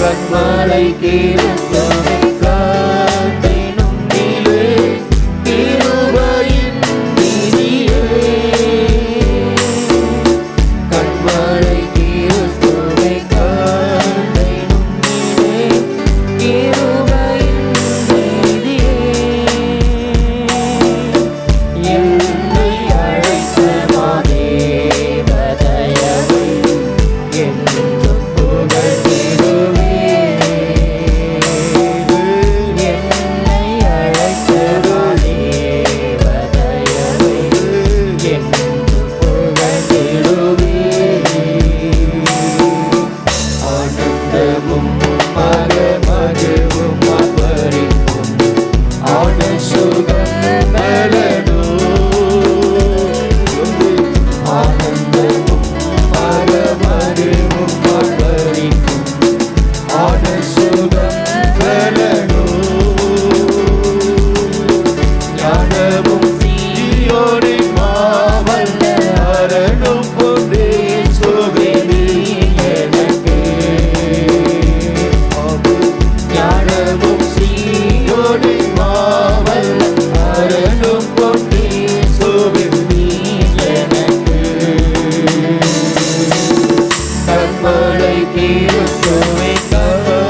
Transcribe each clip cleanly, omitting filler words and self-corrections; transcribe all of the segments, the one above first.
கண்மலை கிறிஸ்துவை காத்திடும் நீரே, கிருபையின் நிதியே. கண்மலை கிறிஸ்துவை காத்திடும் நீரே, கிருபையின் நிதியே. என்னை அழைத்த மாதேவ தயவை என்றும் புகழ்ந்திடுவேன். என்னை அழைத்த மாதேவ தயவை என்றும் புகழ்ந்திடுவேன். ஆனந்தமும் மகிழ்வும் அப்பரிப்பும் ஆன சுகம் பலனோ. ஆனந்தமும் மகிழ்வும் அப்பரிப்பும் ஆன சுகம் பலனோ. ஞானமும் சீயோனின் மாவல்ல அரணும் கொண்டே சுகமே எனக்கு. ஞானமும் சீயோனின் மாவல்ல அரணும் கொண்டே சுகமே எனக்கு. கண்மலை கிறிஸ்துவை காத்திடும்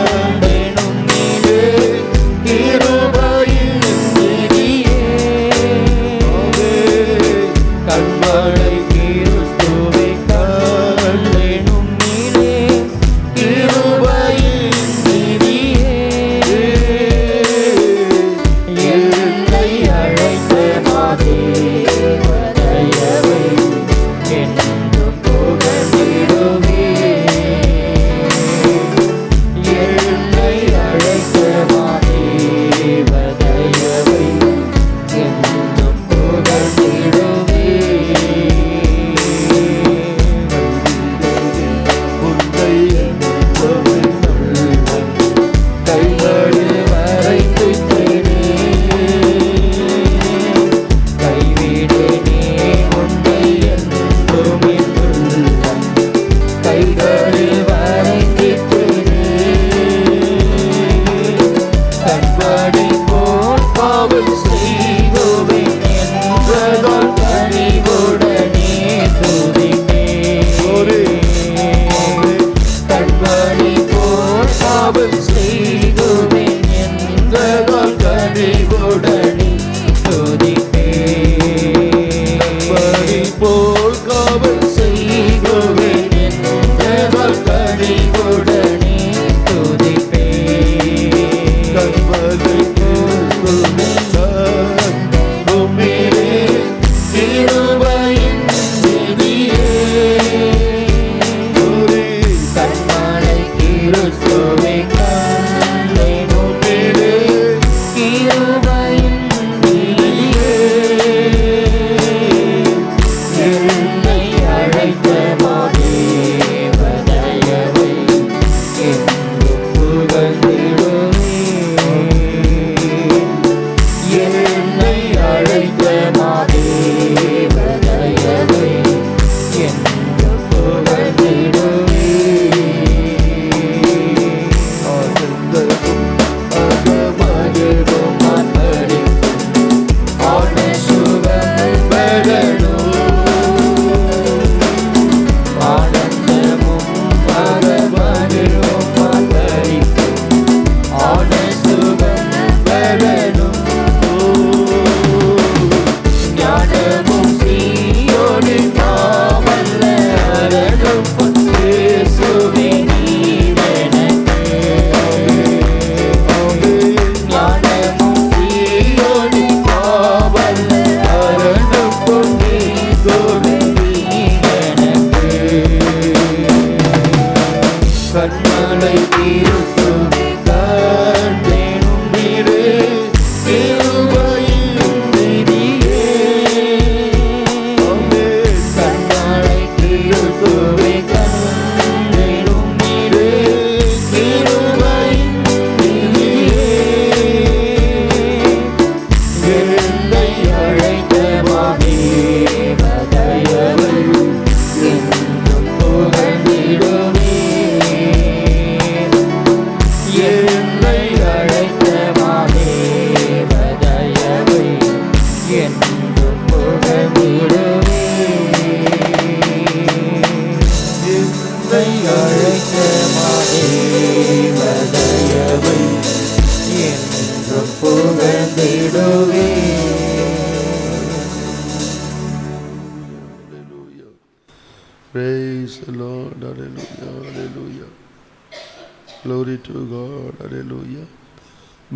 to God. Hallelujah.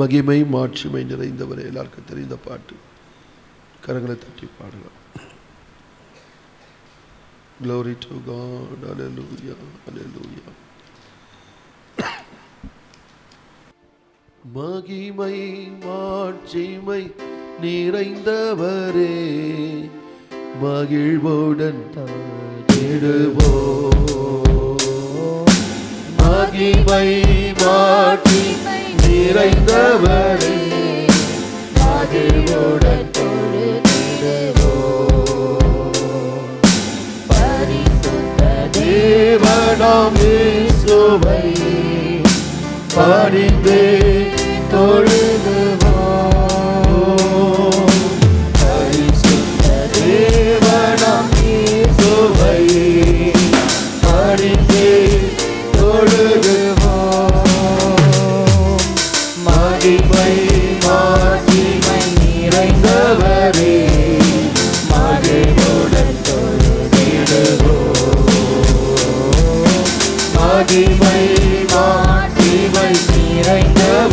மகிமை மாட்சிமை நிறைந்தவரே. எல்லாருக்கும் தெரிந்த பாட்டு, கரங்களை தட்டி பாடலாம். Glory to God. Hallelujah. Hallelujah. மகிமை மாட்சிமை நிறைந்தவரே, மகிழ்வுடன் தேடுவோம். மகிமை மாட்சிமை நிறைந்தவரே, மகிழ்வுடன் தேவனாம் இயேசுவை பணிந்தே தொழுதுவோம். பரிசுத்த தேவனாம் இயேசுவை பணிந்தே தொழுதுவோம். மகிமை மாட்சிமை நிறைந்தவரே, மகிழ்வுடன் தொழுதிடுவோம். மகிமை மாட்சிமை நிறைந்தவரே,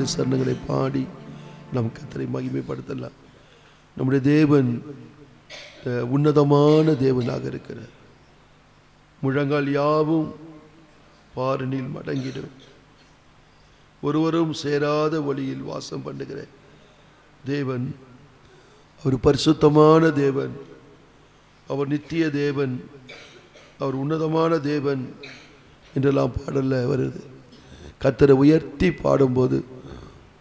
பாட்டு சரணங்களை பாடி நம் கர்த்தரை மகிமைப்படுத்தலாம். நம்முடைய தேவன் உன்னதமான தேவனாக இருக்கிறார். முழங்கால் யாவும் பாரணில் மடங்கிடும். ஒருவரும் சேராத வழியில் வாசம் பண்ணுகிற தேவன். அவர் பரிசுத்தமான தேவன், அவர் நித்திய தேவன், அவர் உன்னதமான தேவன் என்றெல்லாம் பாடல்ல வருது. கர்த்தரை உயர்த்தி பாடும்போது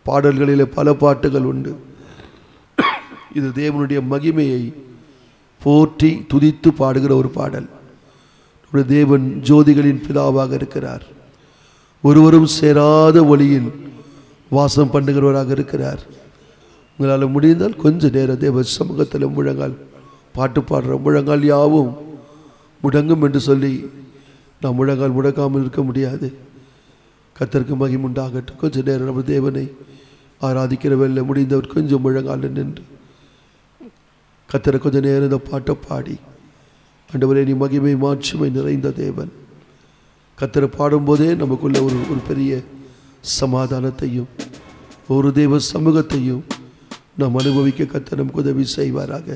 பாடல்களில் பல பாட்டுகள் உண்டு. இது தேவனுடைய மகிமையை போற்றி துதித்து பாடுகிற ஒரு பாடல். நம்முடைய தேவன் ஜோதிகளின் பிதாவாக இருக்கிறார். ஒருவரும் சேராத வழியில் வாசம் பண்ணுகிறவராக இருக்கிறார். உங்களால் முடிந்தால் கொஞ்ச நேரம் தேவ சமூகத்தில் முழங்கால் பாட்டு பாடுற முழங்கால் யாவும் முடங்கும் என்று சொல்லி நாம் முழங்கால் முடக்காமல் இருக்க முடியாது. கர்த்தருக்கு மகிமை உண்டாகட்டும். கொஞ்ச நேரம் நம்ம தேவனை ஆராதிக்கிற வேலை முடிந்தவர் கொஞ்சம் முழங்கால் நின்று கர்த்தரை கொஞ்ச நேரம் இந்த பாட்டை பாடி, ஆண்டவரே நீ மகிமை மாட்சிமை நிறைந்த தேவன். கர்த்தரை பாடும்போதே நமக்குள்ள ஒரு பெரிய சமாதானத்தையும் ஒரு தேவ சமூகத்தையும் நாம் அனுபவிக்க கர்த்தர் நமக்கு உதவி செய்வாராக.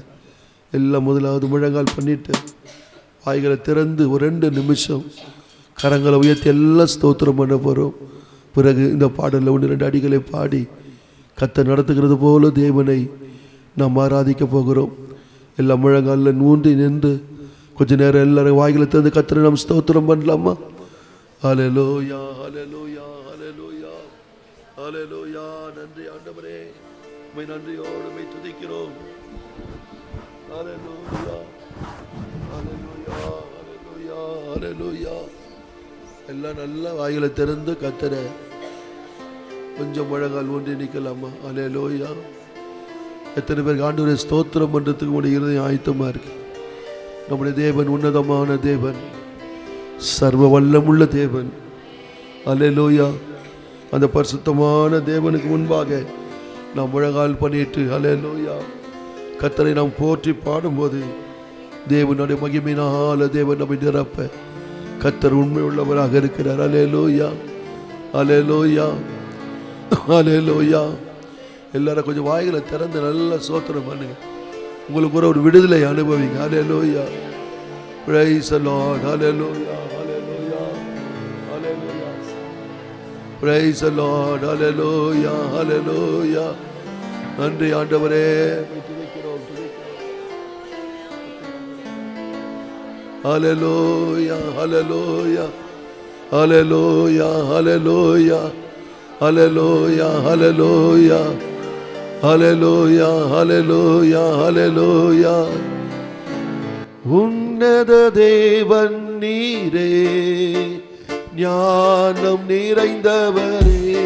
எல்லாம் முதலாவது முழங்கால் பண்ணிட்டு வாய்களை திறந்து ஒரு 2 நிமிஷம் கரங்களை உயர்த்தி எல்லாம் ஸ்தோத்திரம் பண்ண போகிறோம். பிறகு இந்த பாடலில் 1-2 அடிகளை பாடி கர்த்தர் நடத்துகிறது போல தேவனை நாம் ஆராதிக்க போகிறோம். எல்லா முழங்காலில் ஊன்றி நின்று கொஞ்ச நேரம் எல்லாரும் வாய்களை திறந்து கர்த்தரை நாம் ஸ்தோத்திரம் பண்ணலாமா? ஹல்லேலூயா, ஹல்லேலூயா, ஹல்லேலூயா, ஹல்லேலூயா. நன்றி ஆண்டவரே, உம்மை நன்றியோடு உம்மை துதிக்கிறோம். ஹல்லேலூயா, ஹல்லேலூயா, ஹல்லேலூயா, ஹல்லேலூயா. எல்லாம் நல்லா வாய்களை திறந்து கர்த்தரை கொஞ்சம் முழங்கால் ஊன்றி நிற்கலாமா? ஹல்லேலூயா. எத்தனை பேருக்கு ஆண்டவரே ஸ்தோத்திரம் பண்ணுறதுக்கு உங்களுடைய இருதயம் ஆயத்தமாக இருக்கு? நம்முடைய தேவன் உன்னதமான தேவன், சர்வ வல்லமுள்ள தேவன். ஹல்லேலூயா. அந்த பரிசுத்தமான தேவனுக்கு முன்பாக நாம் முழங்கால் பண்ணிட்டு ஹல்லேலூயா கர்த்தரை நாம் போற்றி பாடும்போது தேவனுடைய மகிமையினால தேவன் நம்மை நிரப்ப கர்த்தர் உண்மை உள்ளவராக இருக்கிறார். ஹல்லேலூயா, ஹல்லேலூயா, ஹல்லேலூயா. எல்லாரும் கொஞ்சம் வாய்களை திறந்து நல்லா ஸ்தோத்திரம் பண்ணுங்க. உங்களுக்கு ஒரு விடுதலை அனுபவிங்க. ஹல்லேலூயா. Praise the Lord. Hallelujah. Hallelujah. Hallelujah. Praise the Lord. Hallelujah. Hallelujah. நன்றி ஆண்டவரே. Hallelujah. Hallelujah. Hallelujah. Hallelujah. Hallelujah. Hallelujah. Hallelujah. Hallelujah. Hallelujah. உன்னத தேவன் நீரே, ஞானம் நிறைந்தவரே.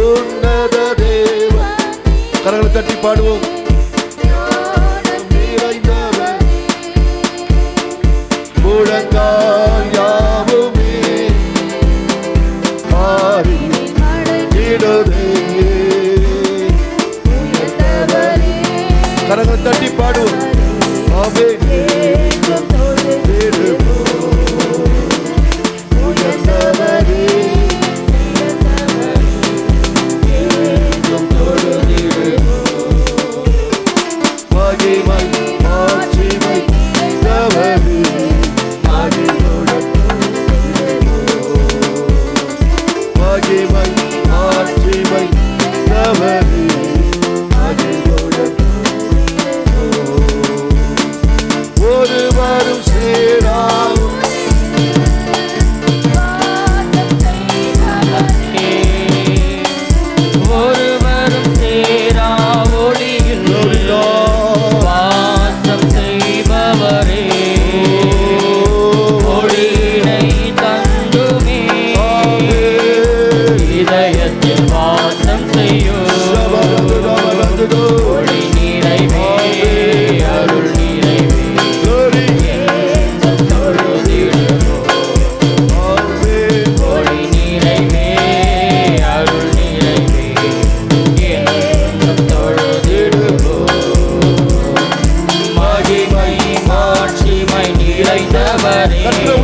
உன்னத தேவன், கரங்களை தட்டி பாடுவோம். ஞானம் நிறைந்தவரே, முழங்கால் யாவுமே மாறி இடதே. கரங்களை தட்டி பாடுவோம்.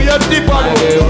உயர்த்தி பாடுவோம்.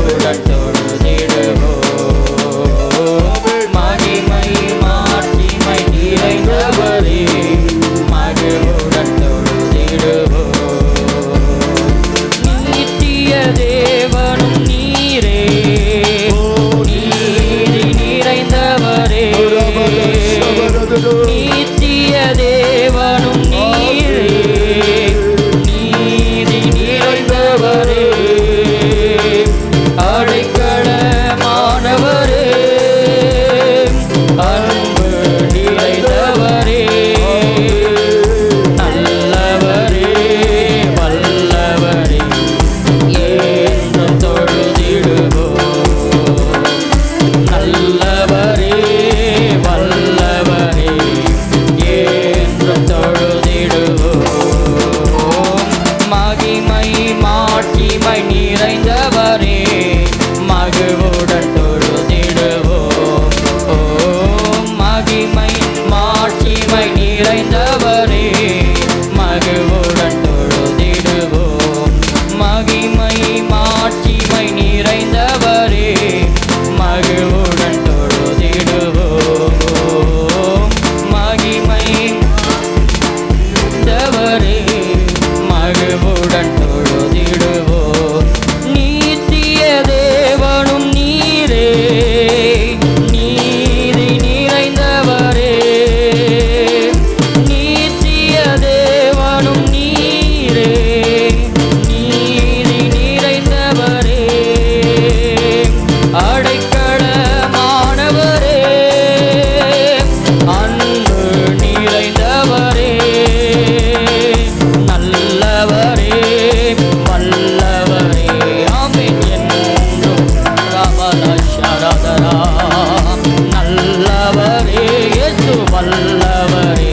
வல்லவரே இயேசு வல்லவரே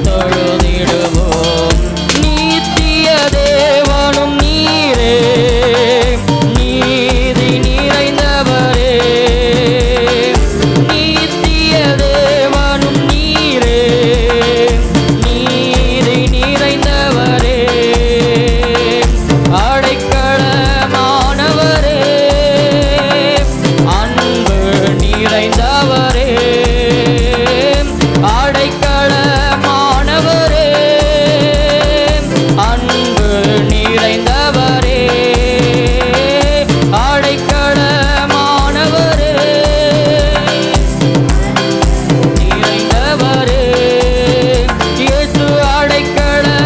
தொழுதிடுவோம். நித்திய தேவனும் நீரே, நீதி நிறைந்தவரே, நித்திய தேவனும் நீரே, நீதி நிறைந்தவரே, அடைக்கலமானவரே, அன்பு நிறைந்தவரே, அடைக்கலமானவரே, அன்பு நிறைந்தவரே, அடைக்கலமானவரே, நிறைந்தவரே, இயேசு அடைக்கலமானவரே,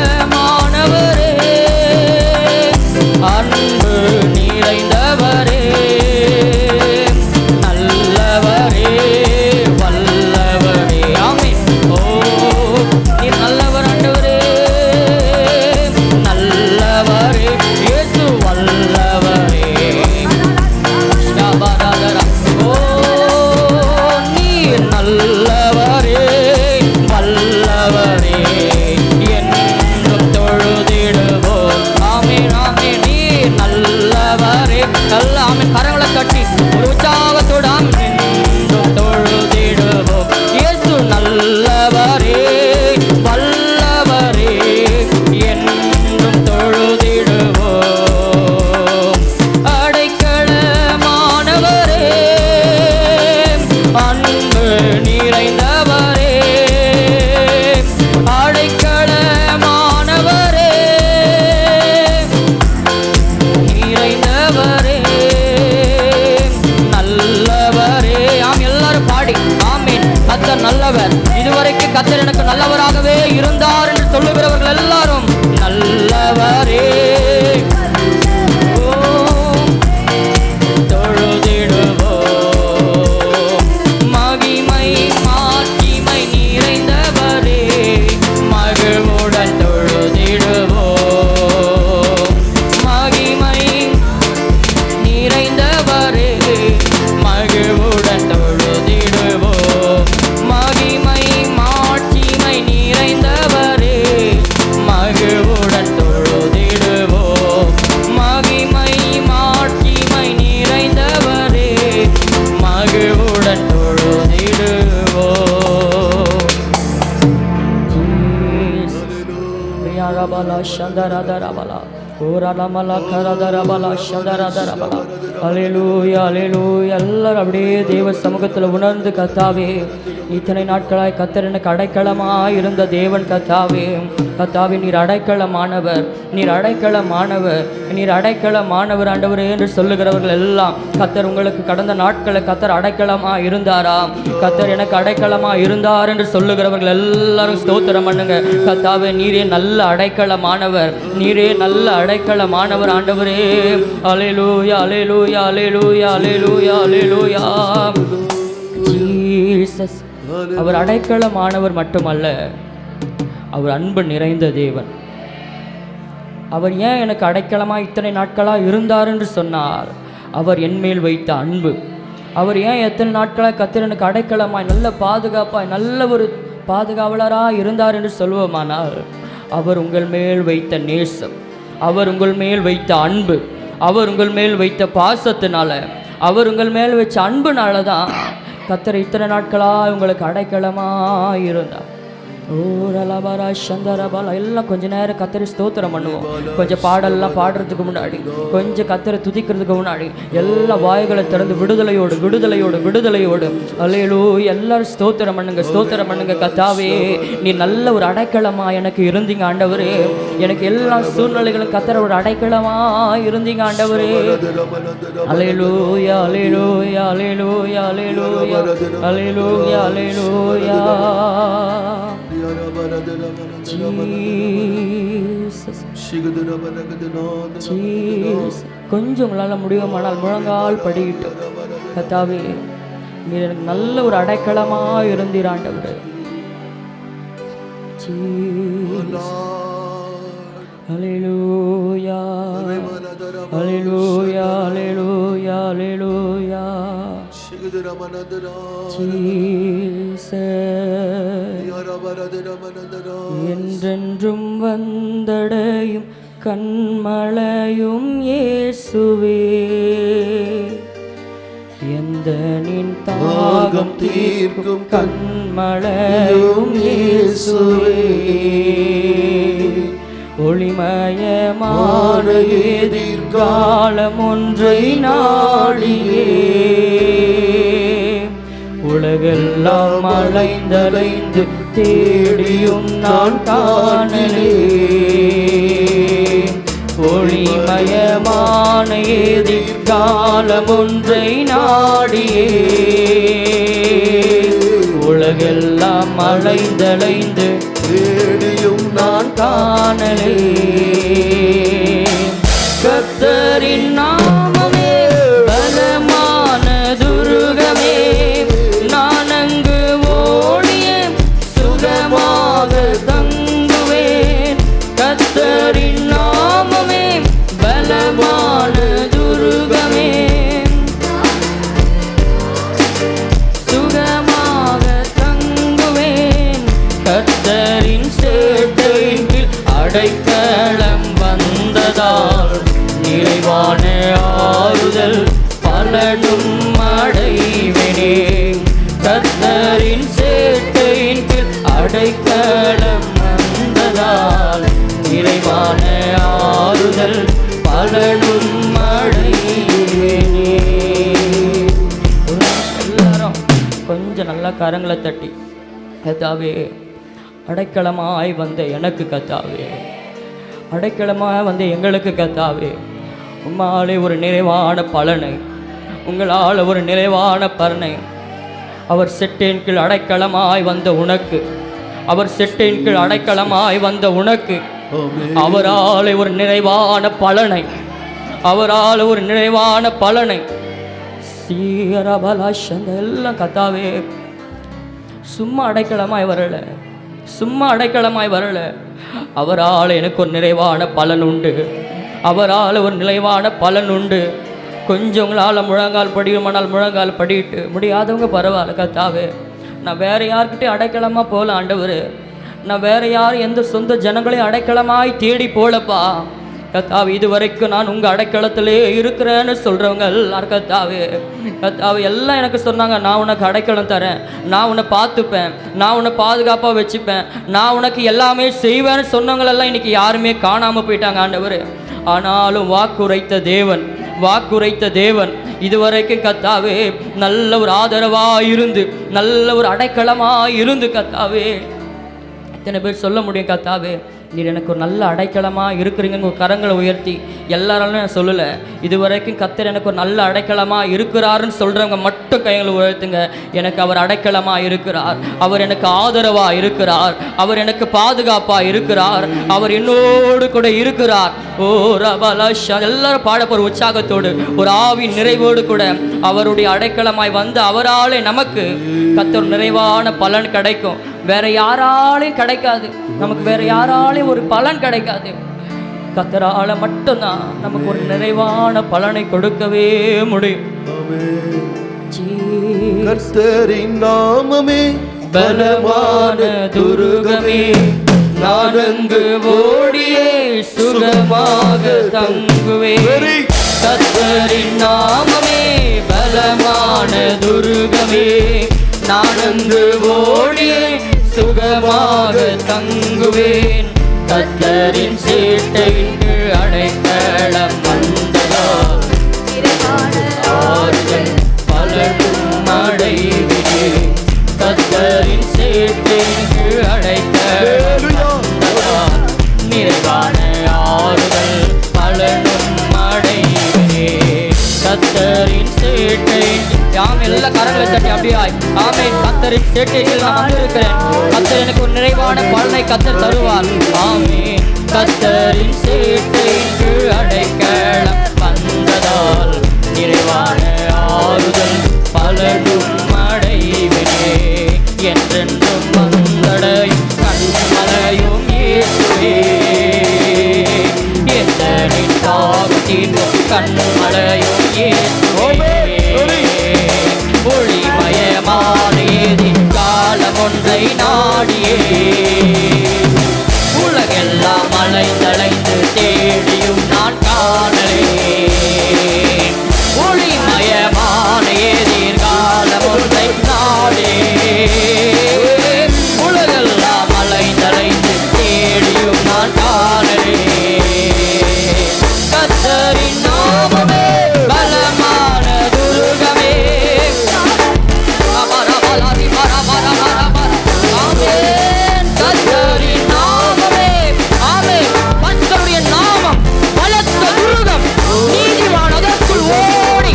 அன்பு நிறைந்தவரே, நல்லவரே வல்லவரே. ஆமென். ஓ நீர் நல்லவர் ஆண்டவரே, நல்லவரே இயேசு வல்லவரே. ஷபரதர. ஓ நீர் நல்லவரே வல்லவரே என்றும் தொழுதிடுவோம். ஆமென் ஆமென். நீர் நல்லவரே நல்ல. ஆமென். கரங்களை கட்டி ஒரு உற்சாகத்தோடு ஆமென் என்றும் தொழுதிடுவோம். இயேசு நல்லவரே வல்லவரே என்றும் தொழுதிடுவோம். அடைக்கலமானவரே, அன்பு நிறைந்தவரே, அடைக்கலமானவரே, நிறைந்தவரே, நல்லவரே. ஆம் எல்லாரும் பாடி ஆமீன். கர்த்தர் நல்லவர், இதுவரைக்கும் கர்த்தர் எனக்கு நல்லவராகவே இருந்தார் என்று சொல்லுகிறவர்கள் எல்லாரும் நல்லவரே. ஓ, தொழுதிடுவோம். மகிமை மாட்சிமை நிறைந்தவரே, மகிழ்வுடன் தொழுதிடுவோம். மகிமை நிறைந்தவரே, மகிழ்வுடன் தொழுதிடுவோம். மகிமை மாட்சிமை நிறைந்தவரே, மகிழ்வுடன் தொழுதிடுவோம். மகிமை மாட்சிமை நிறைந்தவரே, மகிழ்வுடன் தொழுதிடுவோம். பிரியாரபலா சந்தரதரபலா ஓரலமலா கரதரபலா சந்தரதரபலா. அல்லேலூயா அல்லேலூயா. எல்லாரும் அப்படியே தேவ சமூகத்தில் உணர்ந்து கர்த்தாவே, இத்தனை நாட்களாய் கர்த்தர் எனக்கு அடைக்கலமாய் இருந்த தேவன் கர்த்தாவே, கர்த்தாவே நீர் அடைக்கலமானவர், நீர் அடைக்கலமானவர், நீர் அடைக்கலமானவர் ஆண்டவரே என்று சொல்லுகிறவர்கள் எல்லாம் கர்த்தர் உங்களுக்கு கடந்த நாட்களில் கர்த்தர் அடைக்கலமாக இருந்தாராம், கர்த்தர் எனக்கு அடைக்கலமாக இருந்தார் என்று சொல்லுகிறவர்கள் எல்லாரும் ஸ்தோத்திரம் பண்ணுங்க. கர்த்தாவே நீரே நல்ல அடைக்கலமானவர், நீரே நல்ல அடைக்கலமானவர் ஆண்டவரே. அல்லேலூயா அல்லேலூயா அல்லேலூயா அல்லேலூயா அல்லேலூயா. ஜீசஸ் அவர் அடைக்கலமானவர் மட்டுமல்ல, அவர் அன்பு நிறைந்த தேவன். அவர் ஏன் எனக்கு அடைக்கலமாக இத்தனை நாட்களாக இருந்தார் என்று சொன்னார், அவர் என்மேல் வைத்த அன்பு. அவர் ஏன் எத்தனை நாட்களாக கர்த்தர் எனக்கு அடைக்கலமாய் நல்ல பாதுகாப்பாய் நல்ல ஒரு பாதுகாவலராக இருந்தார் என்று சொல்வோமானால், அவர் உங்கள் மேல் வைத்த நேசம், அவர் உங்கள் மேல் வைத்த அன்பு, அவர் உங்கள் மேல் வைத்த பாசத்தினால, அவர் உங்கள் மேல் வச்ச அன்புனால தான் கர்த்தர் இத்தனை நாட்களாக உங்களுக்கு அடைக்கலமாக இருந்தார். ஓரலபரா சந்தரபலா. எல்லாம் கொஞ்ச நேரம் கர்த்தரை ஸ்தோத்திரம் பண்ணுவோம். கொஞ்சம் பாடலாம் பாடுறதுக்கு முன்னாடி, கொஞ்சம் கர்த்தரை துதிக்கிறதுக்கு முன்னாடி எல்லா வாய்களை திறந்து விடுதலையோடு விடுதலையோடு விடுதலையோடு அல்லேலூயா எல்லாரும் ஸ்தோத்திரம் பண்ணுங்க, ஸ்தோத்திரம் பண்ணுங்க. கர்த்தாவே நீ நல்ல ஒரு அடைக்கலமா எனக்கு இருந்தீங்க ஆண்டவரே, எனக்கு எல்லா சூழ்நிலைகளும் கர்த்தர் ஒரு அடைக்கலமா இருந்தீங்க ஆண்டவரே. அல்லேலூயா அல்லேலூயா அல்லேலூயா அல்லேலூயா அல்லேலூயா அல்லேலூயா. கொஞ்சம் உங்களால் முடியுமானால் முழங்கால் படிக்கிட்டு, கர்த்தாவே நீர் எனக்கு நல்ல ஒரு அடைக்கலமா இருந்தீர் ஆண்டவரே. அல்லேலூயா அல்லேலூயா அல்லேலூயா அல்லேலூயா. என்றென்றும் வந்தடையும் கண்மலையும் இயேசுவே, எந்த நின் தாகம் தீர்க்கும் கண்மலையும் இயேசுவே, ஒளிமயமான எதிர்காலம் ஒன்றை நாடியே உலகெல்லாம் அலைந்தலைந்து தேடியும் நான் காணலே, ஒளிமயமான எதிர்காலம் ஒன்றை நாடியே உலகெல்லாம் அலைந்தலைந்து தேடியும் நான் காணலே. கர்த்தரின் நாமமே பலமான துருகமே, நான் அங்கு ஓடிய சுகமாக தங்குவேன். கர்த்தரின் நாமமே பலமான துருகமே, சுகமாக தங்குவேன். கர்த்தரின் சேட்டையின் கீழ் அடைக்கலம் வந்ததால் நிறைவான ஆறுதல் பலனும் அடைவேனே. கர்த்தரின் சேட்டையின் கீழ் அடைக்கலம் வந்ததால் நிறைவான ஆறுதல் பலனும் அடைவேனே. எல்லாரும் கொஞ்சம் நல்லா கரங்களை தட்டி, கர்த்தாவே அடைக்கலமாய் வந்த எனக்கு கர்த்தாவே, அடைக்கலமாய் வந்த எங்களுக்கு கர்த்தாவே, உம்மாலே ஒரு நிறைவான பலனை, உங்களால் ஒரு நிறைவான பலனை, அவர் செட்டின் கீழ் அடைக்கலமாய் வந்த உனக்கு, அவர் செட்டின் கீழ் அடைக்கலமாய் வந்த உனக்கு அவரால் ஒரு நிறைவான பலனை, அவரால் ஒரு நிறைவான பலனை சீரபலாஷன் எல்லாம் கர்த்தாவே சும்மா அடைக்கலமாய் வரல, சும்மா அடைக்கலமாய் வரல. அவரால் எனக்கு ஒரு நிறைவான பலன் உண்டு, அவரால் ஒரு நிறைவான பலன் உண்டு. கொஞ்சங்களால் முழங்கால் படியுமானால் முழங்கால் படிட்டு, முடியாதவங்க பரவாயில்ல கர்த்தாவே, நான் வேறு யார்கிட்டையும் அடைக்கலமாக போகல ஆண்டவர், நான் வேறு யார் எந்த சொந்த ஜனங்களையும் அடைக்கலமாய் தேடி போலப்பா கர்த்தாவே. இது வரைக்கும் நான் உங்கள் அடைக்கலத்திலே இருக்கிறேன்னு சொல்கிறவங்க எல்லாரும் கர்த்தாவே, கர்த்தாவே எல்லாம் எனக்கு சொன்னாங்க, நான் உனக்கு அடைக்கலம் தரேன், நான் உன்னை பார்த்துப்பேன், நான் உன்னை பாதுகாப்பாக வச்சுப்பேன், நான் உனக்கு எல்லாமே செய்வேன்னு சொன்னவங்களெல்லாம் இன்றைக்கி யாருமே காணாமல் போயிட்டாங்க ஆண்டவர். ஆனாலும் வாக்குரைத்த தேவன், வாக்குரைத்த தேவன் இதுவரைக்கும் கர்த்தாவே நல்ல ஒரு ஆதரவாக இருந்து, நல்ல ஒரு அடைக்கலமாக இருந்து கர்த்தாவே, இத்தனை பேர் சொல்ல முடியும் கர்த்தாவே நீர் எனக்கு ஒரு நல்ல அடைக்கலமாக இருக்கிறீங்கன்னு ஒரு கரங்களை உயர்த்தி எல்லாராலும் நான் சொல்லலை, இது வரைக்கும் கர்த்தர் எனக்கு ஒரு நல்ல அடைக்கலமாக இருக்கிறாருன்னு சொல்கிறவங்க மட்டும் கைகளை உயர்த்துங்க. எனக்கு அவர் அடைக்கலமாக இருக்கிறார், அவர் எனக்கு ஆதரவாக இருக்கிறார், அவர் எனக்கு பாதுகாப்பாக இருக்கிறார், அவர் என்னோடு கூட இருக்கிறார். ஓ ரபலஷா எல்லாரும் பாடப்போகிற உற்சாகத்தோடு ஒரு ஆவி நிறைவோடு கூட அவருடைய அடைக்கலமாய் வந்து அவராலே நமக்கு கர்த்தர் நிறைவான பலன் கிடைக்கும். வேற யாராலையும் கிடைக்காது, நமக்கு வேற யாராலையும் ஒரு பலன் கிடைக்காது. கர்த்தரால மட்டும்தான் நமக்கு ஒரு நிறைவான பலனை கொடுக்கவே முடியும். கர்த்தரின் நாமமே பலமான துருகமே, நான் அங்கு ஓடியே சுகமாக தங்குவேன். கர்த்தரின் நாமமே பலமான துருகமே, நான் அங்கு ஓடியே சுகமாக தங்குவேன். கர்த்தரின் சேட்டையின் கீழ் அடைக்கலம் வந்ததால் ஆறுதல் பலனும் அடைவேன். கர்த்தரின் சேட்டையின் கீழ் அடைக்கலம் வந்ததால் நிறைவான ஆறுதல் பலனும் அடைவேன். கர்த்தரின் சேட்டையின் யாம் எல்லா கரங்களை தட்டி அப்படியாய் ஆமென். கர்த்தரின் சேட்டையில் நான் வந்திருக்கிறேன், கர்த்தர் எனக்கு ஒரு நிறைவான பலனை கர்த்தர் தருவார். ஆமென். கர்த்தரின் சேட்டைக்கு அடைக்கலம் வந்ததால் நிறைவான ஆறுதல் பலனும் அடைவேனே. என்றென்றும் வந்தடையும் கண்மலையும் இயேசுவே, எத்தனின் தாகத்தின் கண்மலையும் இயேசுவே, ஆமென். கர்த்தரின் நாமமே ஆமென். கர்த்தருடைய நாமம் பலத்த துருகம், நீதிமான் அதற்குள் ஓடி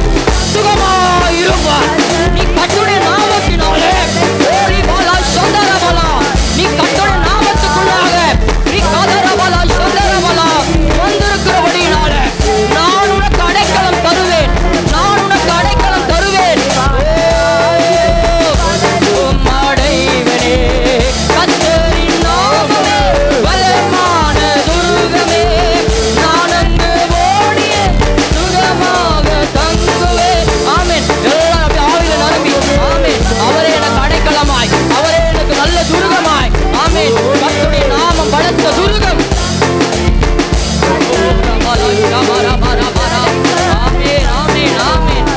சுகமாயிருப்பார். நீ கர்த்தருடைய நாமத்தினாலே ஓடி பாலா சந்தரபலா, நீ கர்த்தருடைய நாமத்துக்குள்ளாக நீ கதரபலா சந்தரபலா வந்திருக்கிறபடியினால நான் உனக்கு அடைக்கலம் தருவேன், நான் உனக்கு அடைக்கலம் தருவேன். கர்த்தரின் நாமமே பலமான துருகமே, நான் அங்கு ஓடிய சுகமாக தங்குவேன். ஆமென். எல்லாரும் ஆவியில நிரம்பி ஆமென். அவரே எனக்கு அடைக்கலமாய், அவரே எனக்கு நல்ல துருகமாய். ஆமென். கர்த்தருடைய நாமம் பலத்த துருகம். ஆமென் ஆமென் ஆமென்.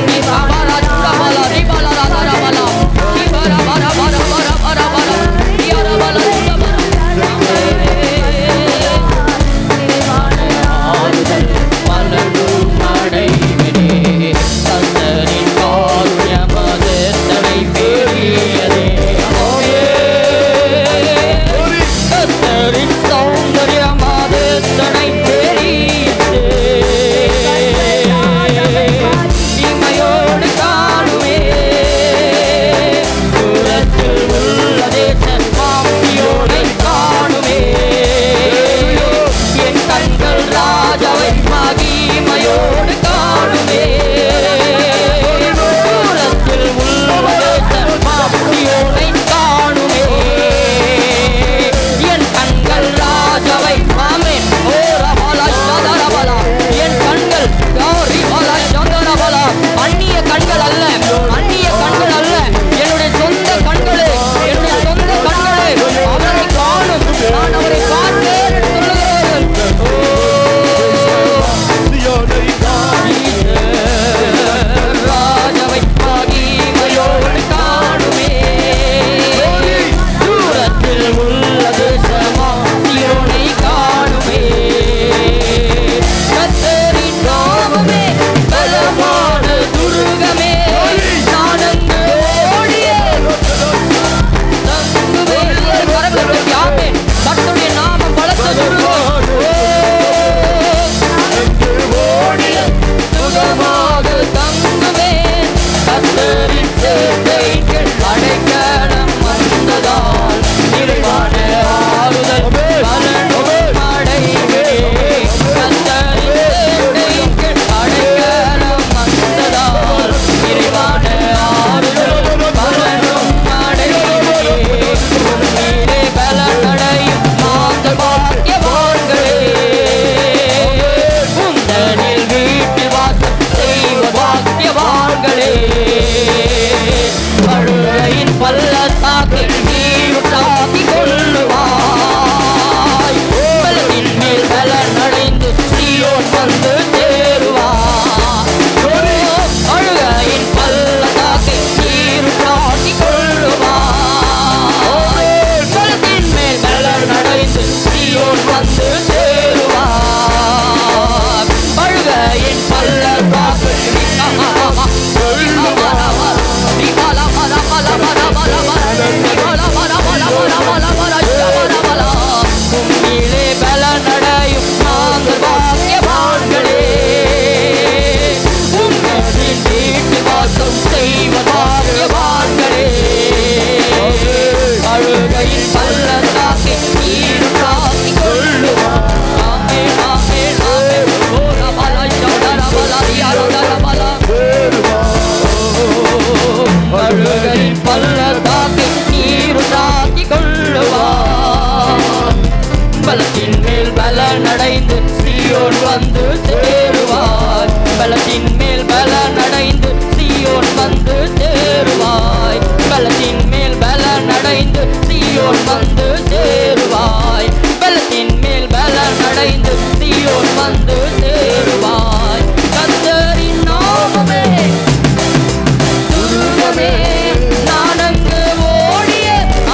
நீ பாபாரா சுடபாலா ரிபாலா தரபாலா சிவரா பாரா பாரா பாரா பாரா பாரா யாரா பாலா சுடபாலா. ஆறுதல் பலனும் அடைவினே, கர்த்தரின் காருண்யமது தனை பெரியதே. கர்த்தரின் சௌந்தர்யமது தனை பெரியதே. இமையோடு காணுவே தூரத்தில் உள்ள தேசம் மாமியோனை காணுவே. என் கண்கள் ராஜாவை மகிமையோடு காணுவே. தூரத்தில் உள்ள தேசம் மாமியோனை காணுவே. என் கண்கள் ராஜாவை ஆமென். ஓ ரபலா சதரபலா, என் கண்கள் ரிபலா சந்தரபலா. அந்நிய கண்கள் அல்ல, அந்நிய கண்கள் அல்ல, என்னுடைய சொந்த கண்களே, என்னுடைய சொந்த கண்களே அவரை காணும், நான் அவரை பார்ப்பேன் என்று சொல்லுகிறவர்கள். ராஜாவை மகிமையோடு காணுமே. தூரத்தில் உள்ள தேசமா சீயோனை காணுமே. கர்த்தரின் நாமமே பலமான துருகமே, நான் அங்கு ஓடிய தங்குவேன். கரங்களை ஆமென். கர்த்தருடைய நாமம் பலத்த துருகம். ஓடிய சுகமாக தங்குவேன். கர்த்தரின் சேட்டைகள் அடைக்கலம் வந்ததால் நிறைவான ஆறுதல் பலனும் அடைவேன். கர்த்தரின் சேட்டைகள் அடைக்கலம் வந்ததால் நிறைவான ஆறுதல் பலனும் அடைவேன். உம்மிலே பலனடையும் நாங்கள் பாக்கியவான்களே. உந்தனில் வீட்டில் வாசம் செய்வ பாக்கியவான்களே. அழுகையின் பள்ளத்தாக்கை நீருட்டாக்கி கொள்ளுவாய். பலத்தின் மேல் பலன் அடைந்து சீயோன் வந்து சேருவாய். அழுகையின் பள்ளத்தாக்கை நீருட்டாக்கி கொள்ளுவாய். பலத்தின் மேல் பலன் அடைந்து சீயோன் வந்து சேருவாய். அழுகையின் பள்ளத்தாக்கை உம்மிலே பலனடையும் நாங்கள் பாக்கியவான்களே. உம்மின் வீட்டு வாசம் செய்வ பாக்கியவான்களே. அழுகையில் பள்ளத்தாக்கை நீருட்டாக்கி கொள்ளுவார். ஆமென் ஆமென் ஆமென். ஓ ரபலா சதரபலா யாரதரபலா. அழுகையில் பள்ளத்தாக்கை நீருட்டாக்கி கொள்ளுவார். பலத்தின் மேல் பலனடைந்து சீயோன் வந்து சேருவாய். பலத்தின் மேல் பலனடைந்து சீயோன் வந்து சேருவாய். பலத்தின் மேல் பலனடைந்து சீயோன் வந்து சேருவாய். பலத்தின் மேல் பலனடைந்து சீயோன் வந்து சேருவாய். கர்த்தரின் நாமமே துருகமே, நான் அங்கு ஓடிய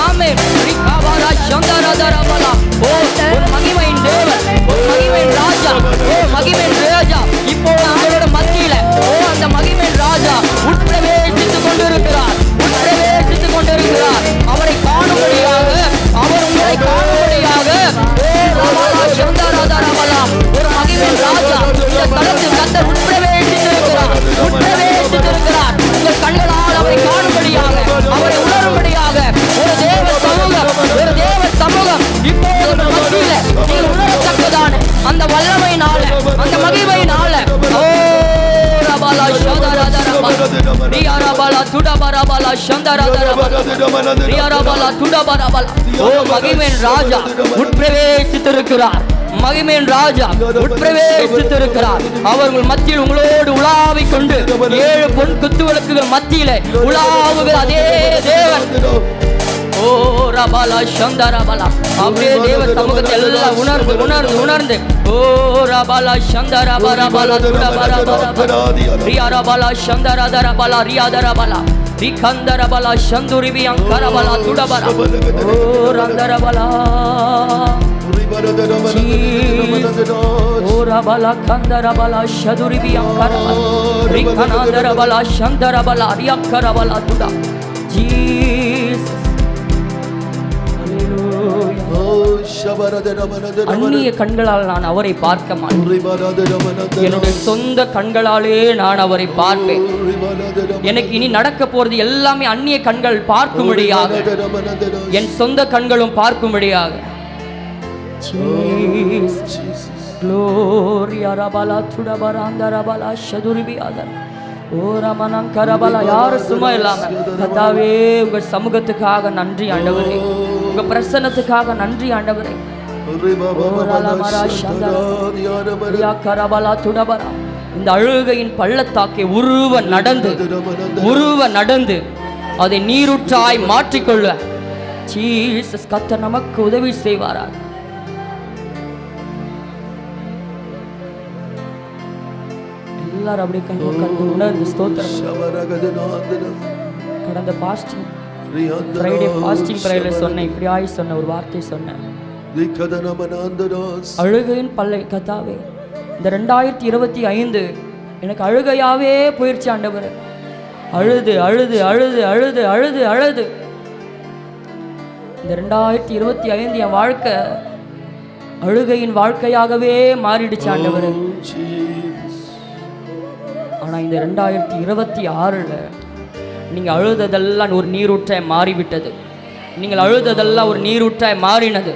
ஆமென். ரிகவரா சந்தரதரபலா. ஓ ஒரு மகிமையின் தேவன், ஒரு மகிமையின் ராஜா, ஓ மகிமையின் ராஜா இப்போது நம்மளோட மத்தியில ஓ அந்த மகிமையின் ராஜா உட்பிரவேசித்துக் கொண்டிருக்கிறார். உட்பிரவேசித்துக் துடபரபல சந்தரதரபல ரியாரபல துடபரபல. ஓ மகிமையின் ராஜா உட்பிரவேசித்திருக்கிறார். மகிமையின் ராஜா உட்பிரவேசித்திருக்கிறார். அவர்கள் மத்தியில் உங்களோடு உலாவிக் கொண்டு 7 பொன் குத்துவிளக்குகள் மத்தியிலே உலாவுகிற அதே தேவன். ஓ ரபல சந்தரபல. அப்படியே தேவ சமூகத்தை எல்லாம் உணர்ந்து உணர்ந்து உணர்ந்து ஓ ரபல சந்தரபரபல துடபரபல ரியாரபல சந்தரதரபல ரியாதரபல ரிகந்தரபல சந்துரிவி அங்கரபல துடபர. ஓ ரந்தரபல ஓ ரபல கந்தரபல சதுரிவி அங்கரபல ரிகனந்தரபல சந்தரபல ரியாக்கரபல துட. ஜீசஸ் அந்நிய கண்களால் நான் அவரை பார்க்க மாட்டேன். என்னுடைய சொந்த கண்களாலே நான் அவரை பார்ப்பேன். எனக்கு இனி நடக்க போறது எல்லாமே அந்நிய கண்கள் பார்க்கும்படியாக, என் சொந்த கண்களும் பார்க்கும்படியாக. யாரும் சும்மா இல்லாம கர்த்தாவே உங்க சமூகத்துக்காக நன்றி ஆண்டவரே, உங்க பிரசன்னத்துக்காக நன்றி ஆண்டவரே. இந்த அழுகையின் பள்ளத்தாக்கை உருவ நடந்து அதை நீரூற்றாய் மாற்றிக்கொள்ள ஜீசஸ் கர்த்தர் நமக்கு உதவி செய்வாரா. எல்லாரும் அப்படி கண்டு உணர்ந்து ஸ்தோத்திரம். கடந்த ஃப்ரைடே ஃபாஸ்டிங் பிரேயர்ல சொன்னேன், இப்படியாய் சொன்ன ஒரு வார்த்தை சொன்னேன். அழுகையின் பல்லை கர்த்தாவே, இந்த 2025 எனக்கு அழுகையாவே போயிடுச்சு ஆண்டவரே. அழுது அழுது அழுது அழுது அழுது அழுது இந்த 2025 என் வாழ்க்கை அழுகையின் வாழ்க்கையாகவே மாறிடுச்சு ஆண்டவரே. ஆனா இந்த 2026ல நீங்க அழுததெல்லாம் ஒரு நீரூற்றாய் மாறிவிட்டது. நீங்கள் அழுததெல்லாம் ஒரு நீரூற்றாய் மாறினது.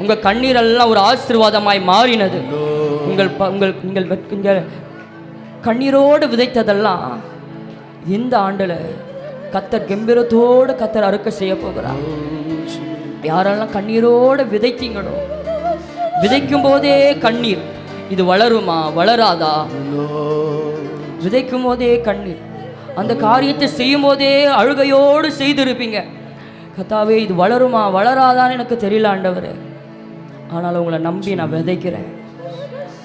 உங்க கண்ணீரெல்லாம் ஒரு ஆசீர்வாதமாய் மாறினது. நீங்கள் கண்ணீரோடு விதைத்ததெல்லாம் இந்த ஆண்டுல கர்த்தர் கம்பீரத்தோடு கர்த்தர் அறுக்க செய்ய போகிறார். யாரெல்லாம் கண்ணீரோடு விதைத்தீங்களோ, விதைக்கும் போதே கண்ணீர், இது வளருமா வளராதா, விதைக்கும் போதே கண்ணீர், அந்த காரியத்தை செய்யும் போதே அழுகையோடு செய்திருப்பீங்க. கர்த்தாவே இது வளருமா வளராதான்னு எனக்கு தெரியல ஆண்டவரே, ஆனால் உங்களை நம்பி நான் விதைக்கிறேன்.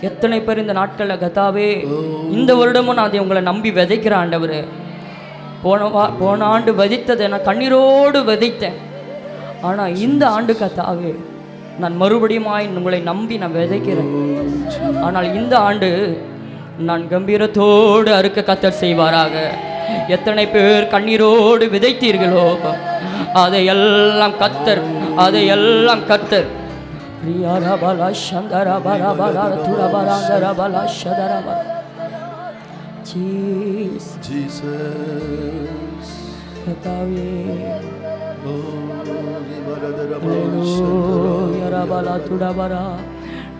எத்தனை பேர் இந்த நாட்களில் கர்த்தாவே இந்த வருடமும் நான் அதை உங்களை நம்பி விதைக்கிறேன் ஆண்டவரே. போன ஆண்டு விதைத்ததை நான் கண்ணீரோடு விதைத்தேன். ஆனால் இந்த ஆண்டு கர்த்தாவே நான் மறுபடியும் உங்களை நம்பி நான் விதைக்கிறேன். ஆனால் இந்த ஆண்டு நான் கம்பீரத்தோடு அறுக்க கர்த்தர் செய்வாராக. எத்தனை பேர் கண்ணீரோடு விதைத்தீர்களோ அதையெல்லாம் கர்த்தர்